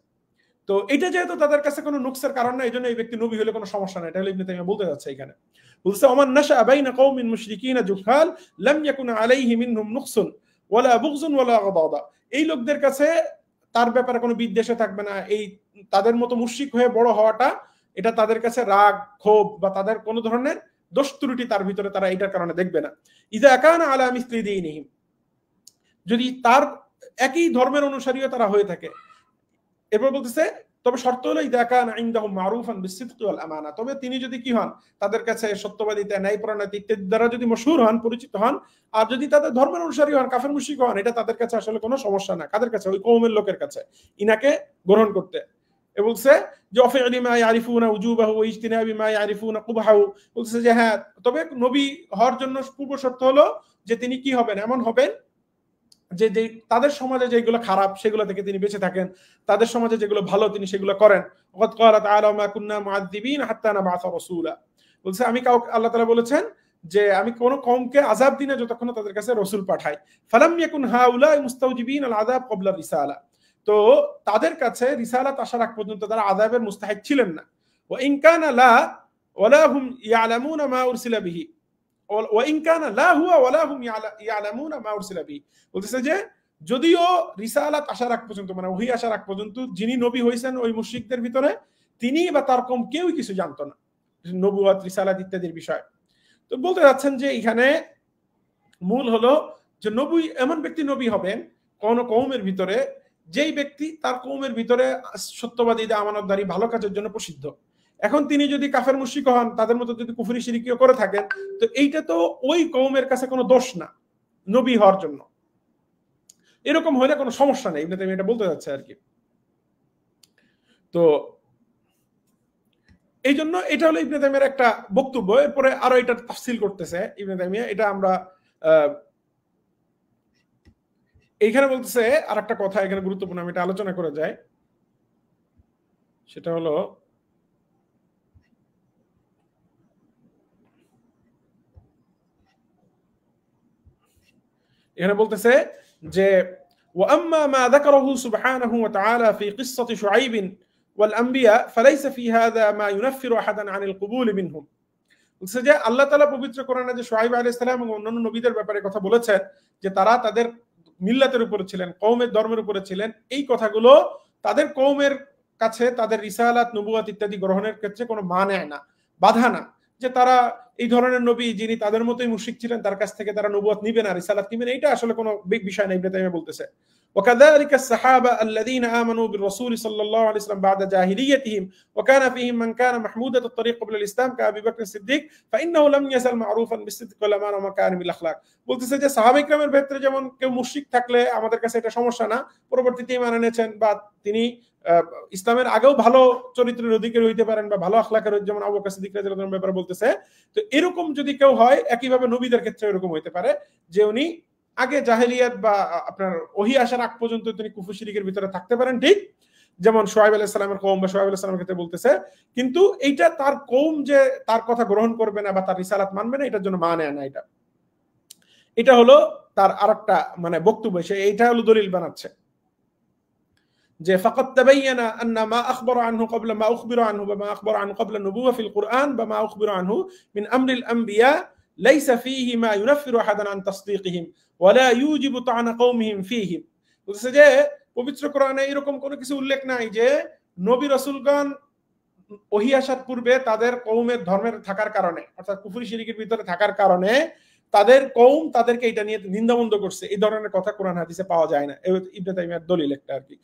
তো এটা যেহেতু তাদের কাছে কোনো নুকসের কারণ না, এই জন্য এই ব্যক্তি নবী হলে কোনো সমস্যা নাই, এটা হলো ইবনে তাইমিয়া বলতে যাচ্ছে এখানে। বলছে ওমান নাশা বাইনা কওমিন মুশরিকিন জুহাল লাম ইয়াকুন আলাইহি মিনহুম নুকসুন ওয়ালা বুগযুন ওয়ালা গাদাদা, এই লোকদের কাছে তার ব্যাপারে কোনো বিদ্বেষ থাকবে না, এই তাদের মতো মুশরিক হয়ে বড় হওয়াটা এটা তাদের কাছে রাগ ক্ষোভ বা তাদের কোনো ধরনের দোষ ত্রুটি তার ভিতরে তারা এটার কারণে দেখবে না। ইযা কানা আলা মিসলি দীনিহিম, যদি তার একই ধর্মের অনুসারীও তারা হয়ে থাকে। এরপর বলতেছে তবে শর্ত হলো ইযা কানা ইনদাহুম মারুফান বিসসিদকি ওয়াল আমানা, তবে তিনি যদি কি হন, তাদের কাছে সত্যবাদিতা, ন্যায়পরায়ণতা ইত্যাদি দ্বারা যদি মশহুর হন, পরিচিত হন, আর যদি তাদের ধর্মের অনুসারী হন, কাফের মুশরিক হন, এটা তাদের কাছে আসলে কোনো সমস্যা না, কাদের কাছে, ওই কওমের লোকের কাছে ইনাকে গ্রহণ করতে। এ বলছে যে অফিলি মা ইয়ারিফুনা উজুবাহু ওয়া ইজতিনাবি মা ইয়ারিফুনা কুবহাহু, বলছে যে হ্যাঁ, তবে নবী হওয়ার জন্য পূর্ব শর্ত হলো যে তিনি কি হবেন, এমন হবেন যে তাদের সমাজে যেগুলো খারাপ সেগুলো থেকে তিনি বেঁচে থাকেন, তাদের সমাজে যেগুলো ভালো তিনি সেগুলো করেন। ওয়াকাদ ক্বালা তাআলা মা কুননা মুআযযিবিন হাত্তা নাবআসা রাসূলা, বলছে আমি আল্লাহ তাআলা বলেছেন যে আমি কোন কওমকে আযাব দিই না যতক্ষণ তাদের কাছে রাসূল পাঠাই। ফালাম ইয়াকুন হাউলাই মুস্তাওজিবিন আল আযাব ক্বাবলা রিসালা, তো তাদের কাছে রিসালাত আসার আগ পর্যন্ত তারা আযাবের মুস্তাহিক ছিলেন না। ওয়া ইন কানা লা ওয়ালা হুম ইয়ালামুনা মা উরসিলা বিহি ওয়া ইন কানা লা হুয়া ওয়ালা হুম ইয়ালামুনা মা উরসিলা বিহি, বলতেছে যে যদিও রিসালাত আসার আগ পর্যন্ত, মানে ওহী আসার আগ পর্যন্ত যিনি নবী হয়েছেন ওই মুশরিকদের ভিতরে, তিনি বা তার কওম কেউই কিছু জানতো না নবুয়ত, রিসালাত ইত্যাদির বিষয়। তো বলতে যাচ্ছেন যে এখানে মূল হলো যে নবী, এমন ব্যক্তি নবী হবেন কোন কওমের ভিতরে যেই ব্যক্তি তার কওমের ভিতরে সত্যবাদী, আমানতদারি, ভালো কাজের জন্য প্রসিদ্ধ। এখন তিনি যদি কাফের মুশরিক হন, তাদের মতো যদি কুফরি শিরকিও করে থাকেন, তো এইটা তো ওই কওমের কাছে কোনো দোষ না নবী হওয়ার জন্য, এরকম হলে কোনো সমস্যা নেই, ইবনে তাইমিয়া এটা বলতে যাচ্ছে আর কি। তো এই জন্য এটা হলো ইবনে তাইমিয়ার একটা বক্তব্য। এরপরে আরো এটা তাফসিল করতেছে ইবনে তাইমিয়া, এটা আমরা এইখানে বলতেছে আর একটা কথা এখানে গুরুত্বপূর্ণ, আমি এটা আলোচনা করে যাই, সেটা হলো এখানে বলতেছে যে وأما ما ذكره سبحانه وتعالى في قصة شعيب والأنبياء فليس في هذا ما ينفر أحدا عن القبول منهم, বলছে যে আল্লাহ তাআলা পবিত্র কোরআনে যে শুআইব আলাইহিস সালাম এবং অন্যান্য নবীদের ব্যাপারে কথা বলেছেন যে তারা তাদের মিল্লাতের উপরে ছিলেন, কওমের ধর্মের উপরে ছিলেন, এই কথাগুলো তাদের কওমের কাছে তাদের রিসালাত, নবুয়ত ইত্যাদি গ্রহণের ক্ষেত্রে কোনো মানে না, বাধা না, যে তারা এই ধরনের নবী যিনি তাদের মতোই মুশরিক ছিলেন তার কাছ থেকে তারা নবুয়ত নিবে না, রিসালাত নিবে না, এটা আসলে কোনো বিগ বিষয় না, ইবনে তাইমিয়া বলতেছে। وكذلك الصحابة الذين آمنوا بالرسول صلى الله عليه وسلم بعد جاهليتهم وكان فيهم من كان محمودة الطريق قبل الإسلام كأبي بكر الصديق فإنه لم يزل معروفا بالصدق والأمانة ومكارم الأخلاق বলতেছে যে সাহাবা ইকরামের ক্ষেত্রে যেমন কেউ মুশরিক থাকলে আমাদের কাছে এটা সমস্যা না, পরবর্তীতে ঈমান এনেছেন বা তিনি ইসলামের আগেও ভালো চরিত্রের অধিকারী হইতে পারেন বা ভালো আখলাকের, যেমন আবু বকর সিদ্দিক রাদিয়াল্লাহু আনহুর ব্যাপারে বলতেছে। তো এরকম যদি কেউ হয়, একইভাবে নবীদের ক্ষেত্রে এরকম হইতে পারে যে উনি আগে জাহেলিয়াত বা আপনার ওহী আসার আগ পর্যন্ত তিনি কুফর শিরকের ভিতরে থাকতে পারেন, ঠিক যেমন শুআয়ব আলাইহিস সালামের কওম বা শুআয়ব আলাইহিস সালামের ক্ষেত্রে বলতেছে, কিন্তু এইটা তার কওম যে তার কথা গ্রহণ করবে না বা তার রিসালাত মানবে না, এটার জন্য মানে না। এটা হলো তার আরেকটা মানে বক্তব্য, সে এইটা হলো দলিল বানাচ্ছে যে ফাকাত তাবায়ানা আন্না মা আখবারা আনহু ক্বাবলা মা উখবিরা আনহু বা মা আখবারা আনহু ক্বাবলা নবুওয়া ফিল কুরআন বা মা উখবিরা আনহু মিন আমরিল আম্বিয়া লাইসা ফীহি মা ইউনাফিরু আহাদান আন তাসদীকিহিম ওয়া লা ইউজিবু তা'না কওমিহিম ফীহিম। বলছে যে পবিত্র কোরআনে এরকম কোনো কিছু উল্লেখ নাই যে নবী রাসূলগণ ওহী আসার পূর্বে তাদের কওমের ধর্মের থাকার কারণে, অর্থাৎ কুফরি শিরকের ভিতরে থাকার কারণে তাদের কওম তাদেরকে এটা নিয়ে নিন্দামন্দ করছে, এই ধরনের কথা কোরআন হাদিসে পাওয়া যায় না। ইবনে তাইমিয়ার দলিল একটা আর কি।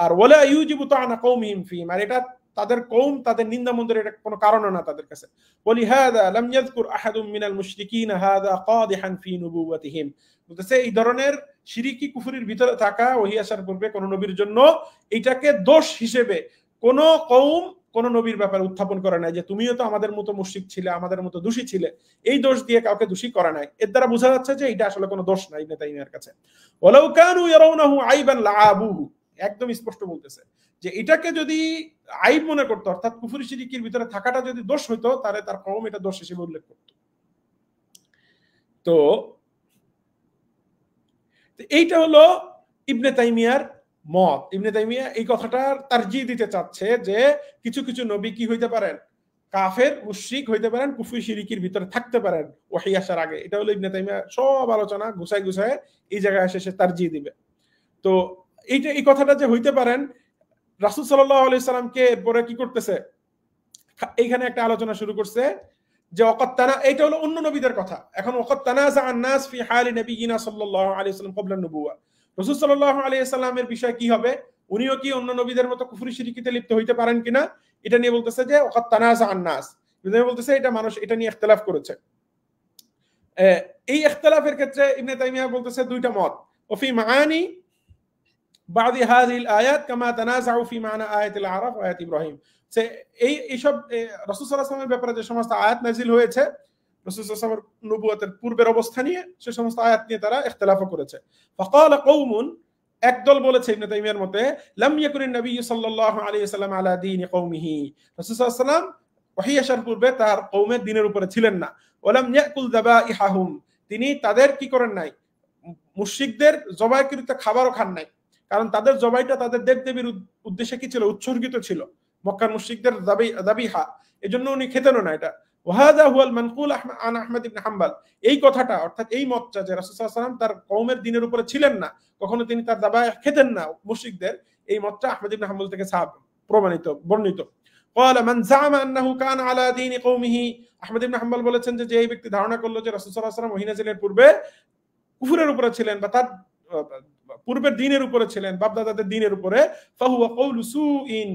আর ওয়ালা ইউজিবু তা'না কওমিহিম ফীহিম, আর এটা তাদের কওম তাদের নিন্দামন্দের এটা কোনো কারণ না তাদের কাছে। ওয়ালিহাযা লাম ইয়াযকুর আহাদুম মিনাল মুশরিকিন হাযা কাদিহান ফী নুবুওয়াতিহিম। বলতেছে এই ধরনের শিরকি কুফরির ভিতরে থাকা ওহী আসার পূর্বে কোন নবীর জন্য এটাকে দোষ হিসেবে কোন কওম কোন নবীর ব্যাপারে উত্থাপন করে নাই যে তুমিও তো আমাদের মতো মুশরিক ছিলে, আমাদের মতো দোষী ছিলে, এই দোষ দিয়ে কাউকে দোষী করা নাই। এর দ্বারা বোঝা যাচ্ছে যে এটা আসলে কোনো দোষ নাই ইবনে তাইমিয়ার কাছে। ওয়ালাউ কানু ইয়ারাউনাহু আইবান লাআবুহু, একদম স্পষ্ট বলতেছে যে এটাকে যদি আইব মনে করতো, অর্থাৎ কুফরি শিরকির ভিতরে থাকাটা যদি দোষ হইতো, তাহলে তার কওম এটা দোষ হিসেবে উল্লেখ করত। তো এইটা হলো ইবনে তাইমিয়ার মত। ইবনে তাইমিয়া এই কথাটার তারজিহ দিতে চাচ্ছে যে কিছু কিছু নবী কি হইতে পারেন, কাফের মুশরিক হইতে পারেন, কুফরি শিরকির ভিতরে থাকতে পারেন ওহী আসার আগে। এটা হলো ইবনে তাইমিয়া সব আলোচনা গুছায় গুছায় এই জায়গায় এসে সে তারজিহ দিবে। তো এইটা এই কথাটা যে হইতে পারেন, রাসূল সাল্লাল্লাহু আলাইহি সাল্লামকে এরপরে কি করতেছে, এইখানে একটা আলোচনা শুরু করছে যে ওয়াকাত তানা, এটা হলো অন্য নবীদের কথা। এখন ওয়াকাত তানাযা আন-নাস ফি হালি নবিয়িনা সাল্লাল্লাহু আলাইহি ওয়াসাল্লাম ক্বাবলা নবুওয়া, রাসূল সাল্লাল্লাহু আলাইহি সাল্লামের বিষয় কি হবে, উনিও কি অন্য নবীদের মতো কুফরি শিরকিতে লিপ্ত হইতে পারেন কিনা, এটা নিয়ে বলতেছে যে ওয়াকাত তানাযা আন-নাস, বিদায় বলতেছে এটা মানুষ এটা নিয়ে ইখতিলাফ করেছে। এই ইখতিলাফের ক্ষেত্রে ইবনে তাইমিয়া বলতেছে দুইটা মত। ওয়া ফি মাআনি بعض هذه الآيات كما تنازعوا في معنى آية الأعراف وآية إبراهيم। এইসব রাসূল সাল্লাল্লাহু আলাইহি ওয়াসাল্লামের ব্যাপারে যে সমস্ত আয়াত নাযিল হয়েছে রাসূল সাল্লাল্লাহু আলাইহি ওয়াসাল্লামের নবুয়তের পূর্বের অবস্থা নিয়ে, সে সমস্ত আয়াত নিয়ে তারা ইখতিলাফ করেছে। ফাকাল কওমুন, একদল বলেছে ইবনে তাইমিয়ার মতে, লাম ইয়াকুনিন নবী সাল্লাল্লাহু আলাইহি ওয়াসাল্লাম আলা দীনি কওমিহি, রাসূল সাল্লাল্লাহু আলাইহি ওয়াসাল্লাম ওহী আসার পূর্বে তার কওমের দ্বীনের উপরে ছিলেন না। ওয়ালাম ইয়াকুল যাবাইহাহুম, তিনি তাদের কি করেন নাই, মুশরিকদের জবাইকৃত খাবারও খান নাই, কারণ তাদের জবাইটা তাদের দেবদেবীর উদ্দেশ্যে কি ছিল, উৎসর্গিত ছিল, মক্কার মুশরিকদের যাবিহা, এজন্য উনি খেতেন না এটা। ওয়াহাযা হুয়াল মানকুল আন আহমদ ইবনে হাম্বল, এই কথাটা অর্থাৎ এই মতটা যে রাসূল সাল্লাল্লাহু আলাইহি ওয়াসাল্লাম তার কওমের দ্বীনের উপরে ছিলেন না, কখনো তিনি তার যাবাইহ খেতেন না মুশরিকদের, এই মতটা আহমদ ইবনে হাম্বল থেকে প্রমাণিত বর্ণিত। قال من زعم انه كان على دين قومه, আহমদ ইবনে হাম্বল বলেছেন যে এই ব্যক্তি ধারণা করলো যে রাসূল সাল্লাল্লাহু আলাইহি ওয়াসাল্লাম ওহী নাযিলের পূর্বে কুফরের উপরে ছিলেন বা তার পূর্বের দ্বীনের উপরে ছিলেন, বাপদাদাদের দ্বীনের উপরে, ফাহুয়া কওলু সুইন,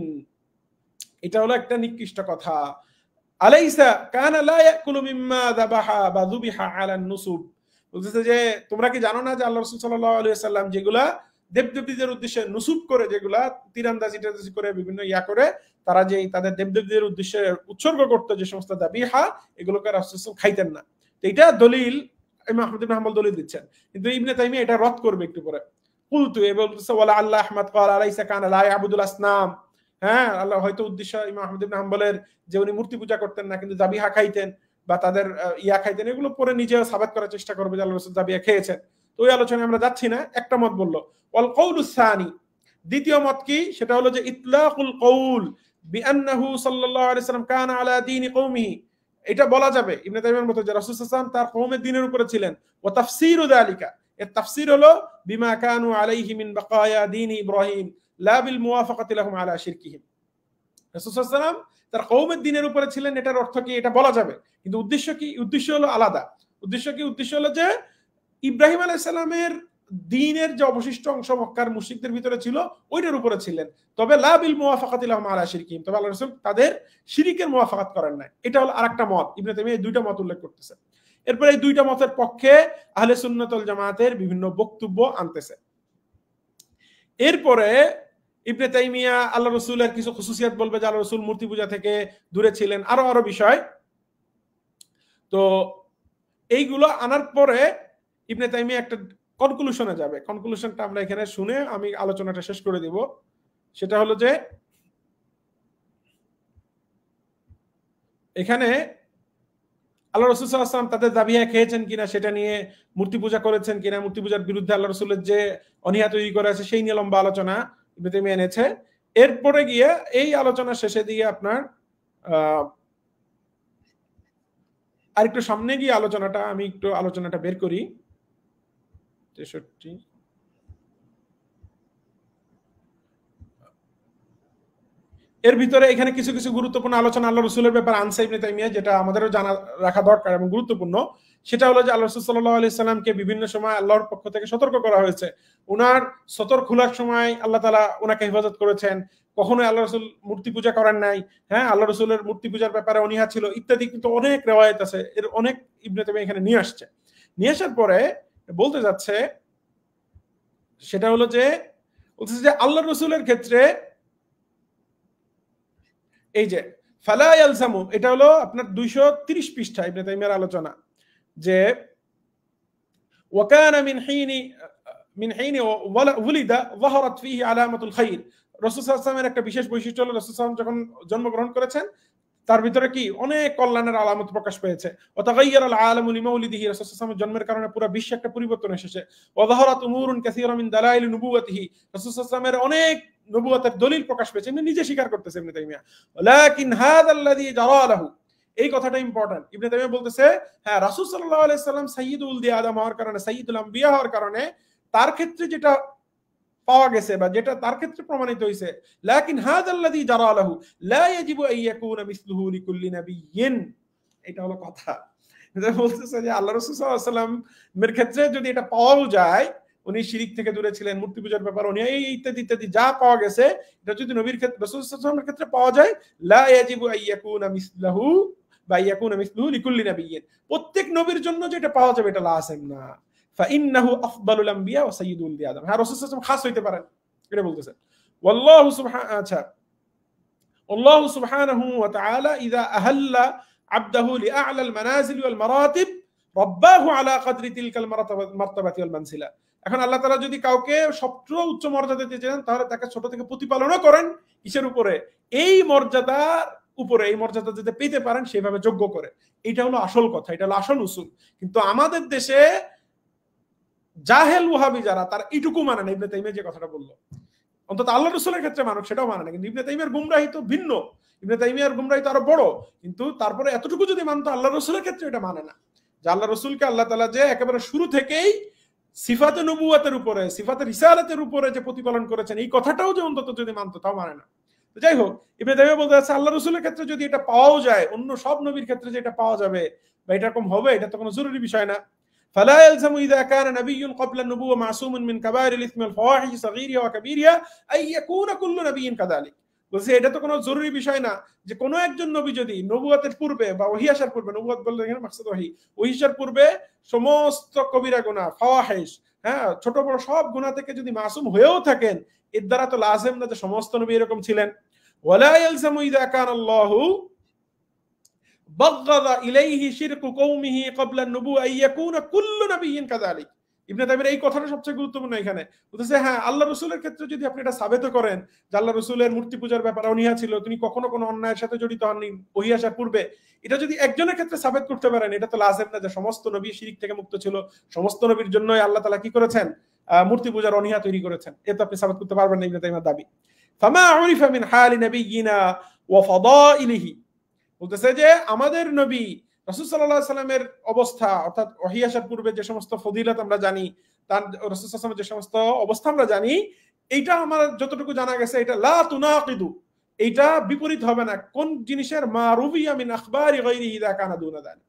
এটা হলো একটা নিকৃষ্ট কথা। আলাইসা কানা লা ইয়াকুলু মিম্মা যাবাহা বা যুবিহা আলা নুসুব, বলতেছে যে তোমরা কি জানো না যে আল্লাহ রাসূল সাল্লাল্লাহু আলাইহি ওয়াসাল্লাম যেগুলা দেবদেবীদের উদ্দেশ্যে নুসুব করে, যেগুলা তীরন্দাজি করে বিভিন্ন করে তারা যে তাদের দেবদেবীদের উদ্দেশ্যে উৎসর্গ করতে, যে সমস্ত যাবিহা, এগুলোকে রাসূল সাল্লাল্লাহু আলাইহি ওয়াসাল্লাম খাইতেন না। তো এটা দলিল ইমাম আহমদ ইবনে হাম্বল দলিল দিচ্ছেন, কিন্তু ইবনে তাইমিয়া এটা রদ করবে একটু পরে। কুলতু, বলতেছে ওয়ালা আল্লাহ আহমদ ক্বাল আলাইসা কানা লা ইয়াবুদুল আসনাম, হ্যাঁ আল্লাহ হয়তো উদ্দেশ্য ইমাম আহমদ ইবনে হাম্বলের যে উনি মূর্তি পূজা করতেন না, কিন্তু যাবিহা খাইতেন বা তাদের খাইতেন, এগুলো পরে নিজেও সাবাত করার চেষ্টা করবে যে আল্লাহ রাসূল যাবিহা খেয়েছেন। তো ওই আলোচনায় আমরা যাচ্ছি না। একটা মত বললো ওয়াল কওলুস সানি, দ্বিতীয় মত কি, সেটা হলো যে ইতলাকুল কওল বিআন্নাহু সাল্লাল্লাহু আলাইহি ওয়াসাল্লাম কানা আলা দীনি কওমিহি, এটা বলা যাবে ইবনে তাইমিয়ার মতে যে রাসূল সাল্লাল্লাহু আলাইহি ওয়াসাল্লাম তার কওমের দ্বীনের উপরে ছিলেন। ওয়া তাফসীরু যালিকা, এর তাফসীর হলো বিমা কানু আলাইহি মিন বাকায়া দীনি ইব্রাহিম লা বিল মুওয়াফাকাতি লাহুম আলা শিরকিহিম, রাসূল সাল্লাল্লাহু আলাইহি ওয়াসাল্লাম তার কওমের দ্বীনের উপরে ছিলেন, এটার অর্থ কি, এটা বলা যাবে, কিন্তু উদ্দেশ্য কি, উদ্দেশ্য হলো আলাদা। উদ্দেশ্য কি, উদ্দেশ্য হলো যে ইব্রাহিম আলাইহিস সালামের দ্বীনের যে অবশিষ্ট অংশ মক্কার মুশরিকদের ভিতরে ছিল ওইটার উপরে ছিলেন, তবে লা বিল মুওয়াফাকাতি লাহুম আলা শিরকিহিম, তবে আল্লাহর রাসূল তাদের শিরকের মুওয়াফাকাত করেন না। এটা হলো আরেকটা মত, ইবনে তাইমিয়া এই দুইটা মত উল্লেখ করতেছে। এরপরে এই দুইটা মতের পক্ষে আহলে সুন্নাত ওয়াল জামাতের বিভিন্ন বক্তব্য আনতেছে। এরপরে ইবনে তাইমিয়া আল্লাহ রাসূলের কিছু খুসুসিয়াত বলবে, যে আল্লাহ রাসূল মূর্তি পূজা থেকে দূরে ছিলেন, আরো বিষয়। তো এইগুলো আনার পরে ইবনে তাইমিয়া একটা কনক্লুশনে যাবে। কনক্লুশনটা আমরা এখানে শুনে আমি আলোচনাটা শেষ করে দিব। সেটা হলো যে এখানে আল্লাহ রাসূল সাল্লাল্লাহু আলাইহি ওয়াসাল্লাম তাদের দাবিয়া খেয়েছেন কিনা, সেটা নিয়ে মূর্তি পূজা করেছেন কিনা, মূর্তি পূজার বিরুদ্ধে আল্লাহ রাসূলের যে অনীহা তৈরি করা আছে সেই নিয়ে লম্বা আলোচনা ইবনে তাইমিয়া এনেছে। এরপরে গিয়ে এই আলোচনা শেষে দিয়ে আপনার আরেকটু সামনে গিয়ে আমি একটু আলোচনাটা বের করি। 63 এর ভিতরে এখানে কিছু কিছু গুরুত্বপূর্ণ আলোচনা আল্লাহ রাসূলের ব্যাপারে আনছে ইবনে তাইমিয়া, যেটা আমাদেরও জানা রাখা দরকার এবং গুরুত্বপূর্ণ। সেটা হলো যে আল্লাহ রাসূল সাল্লাল্লাহু আলাইহি সাল্লামকে বিভিন্ন সময় আল্লাহর পক্ষ থেকে সতর্ক করা হয়েছে। ওনার সতর খোলার সময় আল্লাহ তাআলা ওনাকে হেফাজত করেছেন। কখনোই আল্লাহ রাসূল মূর্তি পূজা করেন নাই। হ্যাঁ, আল্লাহ রাসূলের মূর্তি পূজার ব্যাপারে অনীহা ছিল ইত্যাদি, কিন্তু অনেক রিওয়ায়াত আছে, এর অনেক ইবনে তাইমিয়া এখানে নিয়ে আসছে। নিয়ে আসার পরে বলতে যাচ্ছে সেটা হলো যে বলতেছে যে আল্লাহ রাসূলের ক্ষেত্রে এই যে ফালা ইয়ালজামু, এটা হলো আপনার 230 পৃষ্ঠা ইবনে তাইমিয়ার আলোচনা, যে ওয়াকানা মিন হিনি ওয়ালিদা যাহারাত ফীহি আলামাতুল খাইর। রাসূল সাল্লাল্লাহু আলাইহি ওয়াসাল্লামের একটা বিশেষ বৈশিষ্ট্য হলো রাসূল সাল্লাল্লাহু আলাইহি ওয়াসাল্লাম যখন জন্মগ্রহণ করেছেন তার ভিতরে কি অনেক কল্যাণের আলামত প্রকাশ পেয়েছে। ওয়াতাগায়্যারা আল আলামু লিমাউলিদিহি, রাসূল সাল্লাল্লাহু আলাইহি ওয়াসাল্লামের জন্মের কারণে পুরো বিশ্বে একটা পরিবর্তন এসেছে। ওয়া যাহারাত উমুরুন কাসীরা মিন দালাইলি নুবুওয়াতিহি, রাসূল সাল্লাল্লাহু আলাইহি ওয়াসাল্লামের অনেক নবুয়তের দলিল প্রকাশ পেয়েছে, এমনি নিজে স্বীকার করতেছে ইবনে তাইমিয়া। ওয়ালাকিন হাযাল্লাযী জারা লাহু, এই কথাটা ইম্পর্টেন্ট। ইবনে তাইমিয়া বলতেছে হ্যাঁ, রাসূল সাল্লাল্লাহু আলাইহি ওয়াসাল্লাম সাইয়্যিদুল উলদি আদম হওয়ার কারণে, সাইয়্যিদুল আম্বিয়া হওয়ার কারণে তার ক্ষেত্রে যেটা পাওয়া গেছে বা যেটা তার ক্ষেত্রে প্রমাণিত হয়েছে, লাকিন হাযাল্লাযী জারা লাহু লা ইয়াজিবু আন ইয়াকুনা মিসলুহু লিকুল্লি নাবিয়্যিন, এটা হলো কথা। এটা বলতেছে যে আল্লাহ রাসূল সাল্লাল্লাহু আলাইহি ওয়াসাল্লামের ক্ষেত্রে যদি এটা পাওয়াও যায়, উনি শিরিক থেকে দূরে ছিলেন, মূর্তি পূজার ব্যাপার উনি এই ইত্যাদি ইত্যাদি যা পাওয়া গেছে, এটা যদি নবীর ক্ষেত্রে রাসূল সাল্লাল্লাহু আলাইহি ওয়াসাল্লামের ক্ষেত্রে পাওয়া যায়, লা ইয়াজিবু আন ইয়াকুনা মিসলুহু বা ইয়াকুনা মিসলুহু লিকুল্লি নাবিয়্যিন, প্রত্যেক নবীর জন্য যেটা পাওয়া যাবে এটা লাযিম না। ফাইন্নাহু আফদালুল আম্বিয়া ওয়া সাইয়্যিদুল উলদি আদম, হ্যাঁ রাসূল সাল্লাল্লাহু আলাইহি ওয়াসাল্লাম খাস হইতে পারেন, এটা বলতেছে। ওয়াল্লাহু সুবহানাহু, আচ্ছা, আল্লাহু সুবহানাহু ওয়া তাআলা ইযা আহাল্লা আবদাহু লিআ'লা আল মানাজিল ওয়াল মারাতিব রাব্বাহু আলা কদরি তিলকাল মারতাবাতি ওয়াল মানসিলা। এখন আল্লাহ তাআলা যদি কাউকে সবচেয়ে উচ্চ মর্যাদা দিতে চান, তাহলে তাকে ছোট থেকে প্রতিপালনও করেন কিসের উপরে, এই মর্যাদার উপরে, এই মর্যাদা যাতে পেতে পারেন সেইভাবে যোগ্য করে। এটা হলো আসল কথা, এটা হলো আসল উসুল। কিন্তু আমাদের দেশে জাহেল ওয়াহাবি যারা, তারা এইটুকু মানে না ইবনে তাইমিয়া যে কথাটা বললো, অন্তত আল্লাহ রাসূলের ক্ষেত্রে মানুষ সেটাও মানে না। কিন্তু ইবনে তাইমিয়ার গুমরাহি তো ভিন্ন, ইবনে তাইমিয়ার গুমরাহি তো আরো বড়, কিন্তু তারপরে এতটুকু যদি মানতো, আল্লাহ রাসূলের ক্ষেত্রে এটা মানে না, যে আল্লাহ রাসূলকে আল্লাহ তাআলা যে একেবারে শুরু থেকেই সিফাতে নবুওয়াতের উপরে, সিফাতে রিসালাতের উপরে যে প্রতিপালন করেছেন, এই কথাটাও যে অন্তত যদি মানতো, তাও মানে না। তো যাই হোক, ইবনে তাইমিয়া বলতে আছে আল্লাহ রাসূলের ক্ষেত্রে যদি এটা পাওয়াও যায়, অন্য সব নবীর ক্ষেত্রে যে এটা পাওয়া যাবে বা এটা এরকম হবে, এটা তো কোনো জরুরি বিষয় না। فلا يلزم إذا كان نبي قبل النبوة معصوم من كبائر الإثم والفواحش صغيرها وكبيرها أن يكون كل نبي كذلك। বলছে এটা তো কোনো জরুরি বিষয় না যে কোনো একজন নবী যদি নবুয়তের পূর্বে বা ওহী আসার পূর্বে, নবুয়ত বলতে এখানে মাকসাদ ওহী আসার পূর্বে সমস্ত কবিরা গুনাহ, ফাওয়াহিশ, হ্যাঁ ছোট বড় সব গুনাহ থেকে যদি মাসুম হয়েও থাকেন, এর দ্বারা তো লাজিম না যে সমস্ত নবী এরকম ছিলেন। ওয়ালা ইয়ালজামু ইযা কানা আল্লাহু বাগযাদা ইলাইহি শিরকু কওমিহি ক্বাবলা আন-নুবুওয়া আন ইয়াকুনা কুল্লু নাবিয়্যিন কাযালিক। ইবনে তাইমিয়ার এই কথাটা সবচেয়ে গুরুত্বপূর্ণ এখানে। বলতেছে হ্যাঁ, আল্লাহ রাসূলের ক্ষেত্রে যদি আপনি এটা সাবিত করেন যে আল্লাহ রাসূলের মূর্তি পূজার ব্যাপারে অনীহা ছিল, তিনি কখনো কোনো অন্যায়ের সাথে জড়িত হননি ওহী আসার পূর্বে, এটা যদি একজনের ক্ষেত্রে সাবিত করতে পারেন, এটা তো লাজিম না যে সমস্ত নবী শিরক থেকে মুক্ত ছিল, সমস্ত নবীর জন্যই আল্লাহ তাআলা কি করেছেন, মূর্তি পূজার অনীহা তৈরি করেছেন, এটা আপনি সাবিত করতে পারবেন না, ইবনে তাইমিয়ার দাবি। ফামা উরিফা মিন হালি নাবিয়িনা ওয়া ফাদাইলিহি, বলতেছে যে আমাদের নবী রাসূল সাল্লাল্লাহু আলাইহি সাল্লামের অবস্থা, অর্থাৎ ওহী আসার পূর্বে যে সমস্ত ফজিলত আমরা জানি, তার রাসূল সাল্লাল্লাহু আলাইহি সাল্লামের যে সমস্ত অবস্থা আমরা জানি, এইটা আমার যতটুকু জানা গেছে এটা লা তুনাকিদু, এইটা বিপরীত হবে না কোন জিনিসের, মা রুবিয়া মিন আখবারি গায়রিহি ইযা কানা দুনা যালিক,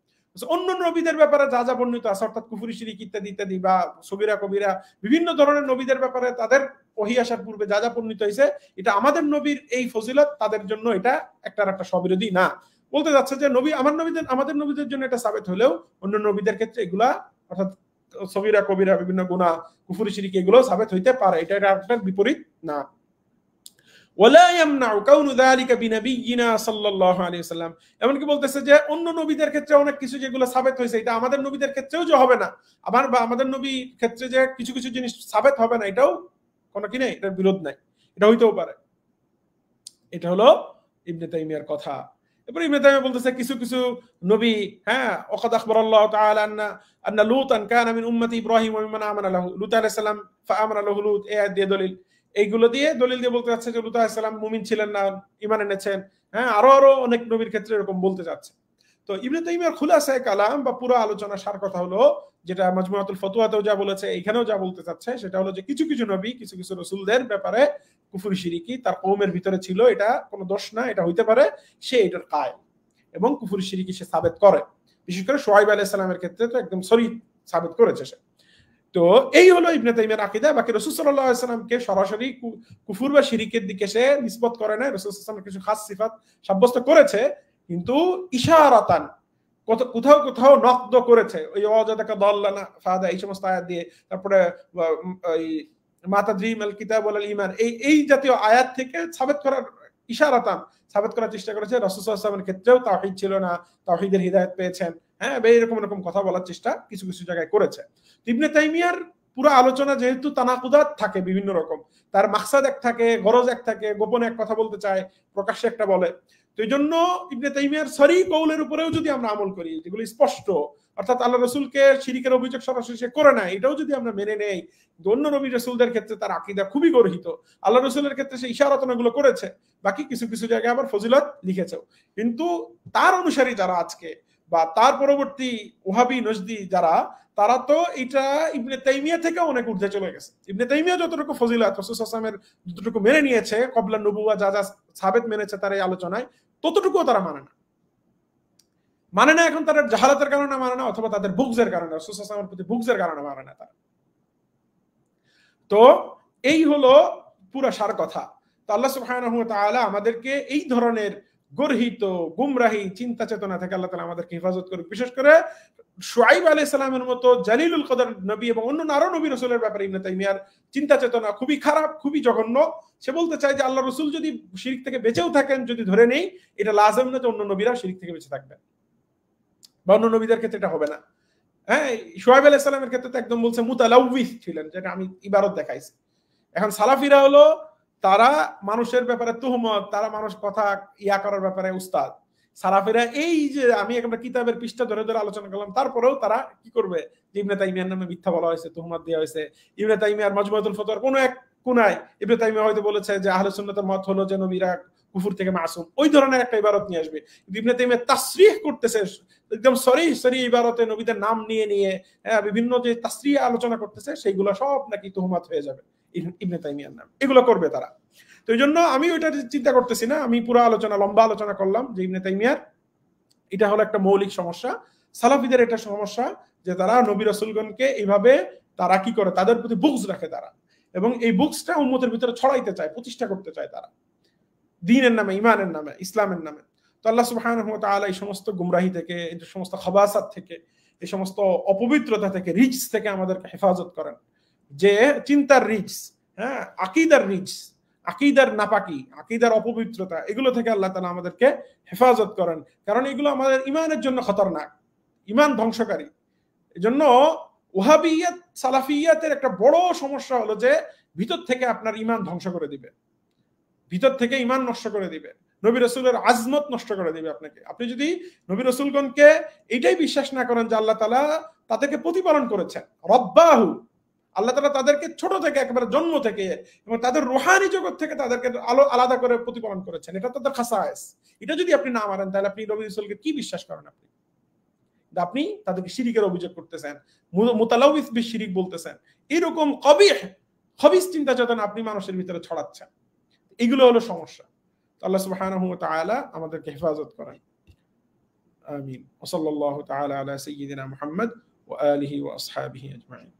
অন্য নবীদের ব্যাপারে যা যা বর্ণিত আছে, অর্থাৎ কুফরি শিরিক ইত্যাদি ইত্যাদি বা সগীরা কবিরা বিভিন্ন ধরনের নবীদের ব্যাপারে তাদের ওহী আসার পূর্বে যা যা বর্ণিত হয়েছে, এটা আমাদের নবীর এই ফজিলত তাদের জন্য এটা একটা স্ববিরোধী না। বলতে যাচ্ছে যে নবী আমাদের নবীদের জন্য এটা সাবেত হলেও অন্য নবীদের ক্ষেত্রে এগুলা অর্থাৎ সগীরা কবিরা বিভিন্ন গুনাহ কুফরি শিরিক এগুলো সাবেত হইতে পারে, এটা আপনার বিপরীত না। ওয়ালা ইয়ামনাউ কাউনু যালিকা বিনবিয়িনা সাল্লাল্লাহু আলাইহি ওয়াসাল্লাম, এমনকি বলতেছে যে অন্য নবীদের ক্ষেত্রে অনেক কিছু যেগুলো সাবেত হয়েছে এটা আমাদের নবীদের ক্ষেত্রেও যে হবে না, আমাদের নবীর ক্ষেত্রে যে কিছু কিছু জিনিস সাবেত হবে না, এটাও কোনো কি নেই, এটার বিরোধ নাই, এটা হইতেও পারে। এটা হলো ইবনে তাইমিয়ার কথা। এরপর ইবনে তাইমিয়া বলতেছে কিছু কিছু নবী, হ্যাঁ, ওয়াকাদ আখবারাল্লাহু তাআলা আন্না লূতান কানা মিন উম্মতি ইব্রাহিম ওয়া মিম্মান আমানা লাহু, লূত আলাইহিস সালাম ফাআমানা লাহু লূত, এই আয়াত দিয়ে দলিল, এইগুলো দিয়ে দলিল দিয়ে বলতে যাচ্ছে যে লূত আলাইহিস সালাম মুমিন ছিলেন না, ঈমান এনেছেন। হ্যাঁ, আরো অনেক নবীর ক্ষেত্রে এরকম বলতে যাচ্ছে। তো ইবনে তাইমিয়ার খুলাসায়ে কালাম বা পুরো আলোচনা সার কথা হলো, যেটা মাজমুআতুল ফতোয়াতেও যা বলেছে এখানেও যা বলতে চাচ্ছে, সেটা হলো যে কিছু কিছু নবী কিছু কিছু রাসূলদের ব্যাপারে কুফরি শিরিকি তার কওমের ভিতরে ছিল, এটা কোনো দোষ না, এটা হইতে পারে, সে এটার কায়েল এবং কুফরি শিরিকি সে সাবেত করে। বিশেষ করে শুআয়ব আলাইহিস সালামের ক্ষেত্রে তো একদম সরিহ সাবেত করেছে সে। তো এই হলো ইবনে তাইমিয়ার আকীদা। বাকি রাসূল সাল্লাল্লাহু আলাইহি ওয়াসাল্লামকে সরাসরি কুফর বা শিরিকের দিকে সে নিসবত করে না, রাসূল সাল্লাল্লাহু আলাইহি ওয়াসাল্লামের কিছু খাস সিফাত সাব্যস্ত করেছে, কিন্তু ইশারাতান কোথাও কোথাও নকদ করেছে, ওই ওয়াজাদাকা দাল্লানা ফাদা এই সমস্ত আয়াত দিয়ে, তারপরে মাতাদ্রি মাল কিতাব ওয়াল ঈমান এই জাতীয় আয়াত থেকে সাবেত করার ইশারাতান সাবেত করার চেষ্টা করেছে। রাসূল সাল্লাল্লাহু আলাইহি ওয়াসাল্লামের ক্ষেত্রেও তাওহীদ ছিল না, তাওহীদের হিদায়াত পেয়েছেন, হ্যাঁ, এরকম কথা বলার চেষ্টা কিছু কিছু জায়গায় করেছে। ইবনে তাইমিয়ার পুরো আলোচনা যেহেতু তানাকুদাত থাকে বিভিন্ন রকম, তার মাকসাদ এক থাকে, গরজ এক থাকে, গোপনে এক কথা বলতে চায়, প্রকাশ্যে একটা বলে। তো এই জন্য ইবনে তাইমিয়ার সরি কৌলের উপরেও যদি আমরা আমল করি, যেগুলো স্পষ্ট, অর্থাৎ আল্লাহ রসুলকে শিরিকের অভিযোগ সরাসরি সে করে না, এটাও যদি আমরা মেনে নেই, অন্য নবী রসুলদের ক্ষেত্রে তার আকীদা খুবই গর্হিত, আল্লাহ রসুলের ক্ষেত্রে সে ইশারাতনাগুলো করেছে, বাকি কিছু কিছু জায়গায় আবার ফজিলত লিখেছেও, কিন্তু তার অনুসারী যারা আজকে বা তার পরবর্তী ওহাবি নজদি যারা, তারা তো এটা ইবনে তাইমিয়া থেকে অনেক ঊর্ধ্বে চলে গেছে। ইবনে তাইমিয়া যতটুকু ফজিলত রাসূল সাল্লাল্লাহু আলাইহি ওয়াসাল্লামের যতটুকু মেনে নিয়েছে, কবলা নবুওয়া যা যা সাবেত মেনেছে তার এই আলোচনায়, ততটুকুও তারা মানে না। এখন তারা জাহালাতের কারণে মানে না, অথবা তাদের বুগজের কারণে, রাসূল সাল্লাল্লাহু আলাইহি ওয়াসাল্লামের প্রতি বুগজের কারণে মানে না তারা। তো এই হলো পুরো সার কথা। তো আল্লাহ সুবহানাহু ওয়া তাআলা আমাদেরকে এই ধরনের গর্হিত গুমরাহি চিন্তা চেতনা থেকে আল্লাহ তাআলা আমাদেরকে হেফাজত করুক। বিশেষ করে শুআয়ব আলাইহিস সালামের মতো জালিলুল কদর নবী এবং অন্য আরো নবী রাসূলের ব্যাপারে ইবনে তাইমিয়ার চিন্তা চেতনা খুবই খারাপ, খুবই জঘন্য। সে বলতে চায় যে আল্লাহ রাসূল যদি শিরক থেকে বেঁচেও থাকেন, যদি ধরে নেই, এটা লাজম না যে অন্য নবীরা শিরক থেকে বেঁচে থাকবেন, বা অন্য নবীদের ক্ষেত্রে এটা হবে না। হ্যাঁ, শুআয়ব আলাইহিস সালামের ক্ষেত্রে তো একদম বলছে মুতালাউবিস ছিলেন, যেটা আমি ইবারত দেখাইছি। এখন সালাফিরা হলো তারা মানুষের ব্যাপারে তুহমত, তারা মানুষ কথা ইয়া করার ব্যাপারে উস্তাদ। সালাফিরা এই যে আমি একটা কিতাবের পৃষ্ঠা ধরে ধরে আলোচনা করলাম, তারপরেও তারা কি করবে, ইবনে তাইমিয়ার নামে মিথ্যা বলা হয়েছে, তুহমত দেওয়া হয়েছে। ইবনে তাইমিয়ার মাজমুআতুল ফতোয়ার কোন এক কোনায় ইবনে তাইমিয়া হয়তো বলেছে যে আহলে সুন্নাতের মত হলো যে নবীরা কুফর থেকে মাসুম, ওই ধরনের একটা ইবারত নিয়ে আসবে। ইবনে তাইমিয়া তাসরিহ করতেছে, একদম সরি ইবারতে নবীদের নাম নিয়ে নিয়ে বিভিন্ন যে তাসরিহ আলোচনা করতেছে, সেইগুলো সব নাকি তুহমত হয়ে যাবে ইবনে তাইমিয়ার নাম, এগুলো করবে তারা। তো এই জন্য আমি ওইটা চিন্তা করতেছি না, আমি পুরো লম্বা আলোচনা করলাম যে ইবনে তাইমিয়ার এটা হলো একটা মৌলিক সমস্যা। সালাফিদের এটা সমস্যা যে তারা নবী রাসূলগণকে এইভাবে তারা কি করে, তাদের প্রতি বুগজ রাখে তারা, এবং এই বুগজটা উম্মতের ভিতরে ছড়াইতে চায়, প্রতিষ্ঠা করতে চায় তারা দ্বীনের নামে, ঈমানের নামে, ইসলামের নামে। তো আল্লাহ সুবহানাহু ওয়া তাআলা এই সমস্ত গুমরাহি থেকে, এই সমস্ত খাবাসাত থেকে, এই সমস্ত অপবিত্রতা থেকে, রিজস থেকে আমাদেরকে হেফাজত করেন। যে চিন্তার রিজস, হ্যাঁ, আকীদার রিজস, আকীদার নাপাকি, আকীদার অপবিত্রতা, এগুলো থেকে আল্লাহ তাআলা আমাদেরকে হেফাজত করেন, কারণ এগুলো আমাদের ঈমানের জন্য খতরনাক, ঈমান ধ্বংসকারী। এজন্য ওয়াহাবিয়াত সালাফিয়াতের একটা বড় সমস্যা হলো যে ভিতর থেকে আপনার ঈমান ধ্বংস করে দিবে, ভিতর থেকে ঈমান নষ্ট করে দিবে, নবী রাসূলের আজমত নষ্ট করে দিবে আপনাকে। আপনি যদি নবী রাসূলগণকে এইটাই বিশ্বাস না করেন যে আল্লাহ তাআলা তাদেরকে প্রতিপালন করেছেন, রব্বাহু, আল্লাহ তাআলা তাদেরকে ছোট থেকে একেবারে জন্ম থেকে এবং তাদের রূহানি জগৎ থেকে তাদেরকে আলাদা করে প্রতিপালন করেছেন, এটা তাদের খাসায়েস। এটা যদি আপনি না মানেন, তাহলে আপনি নবী রাসূলকে কি বিশ্বাস করেন? আপনি তাদেরকে শিরিকের অভিযোগ করতেছেন, মুতালাউবিস বিশরিক বলতেছেন, এরকম খবিস চিন্তা চেতনা আপনি মানুষের ভিতরে ছড়াচ্ছেন। এগুলো হলো সমস্যা। আল্লাহ সুবহানাহু ওয়া তাআলা আমাদেরকে হেফাজত করেন। آمين وصلى الله تعالى على سيدنا محمد وآله وأصحابه أجمعين.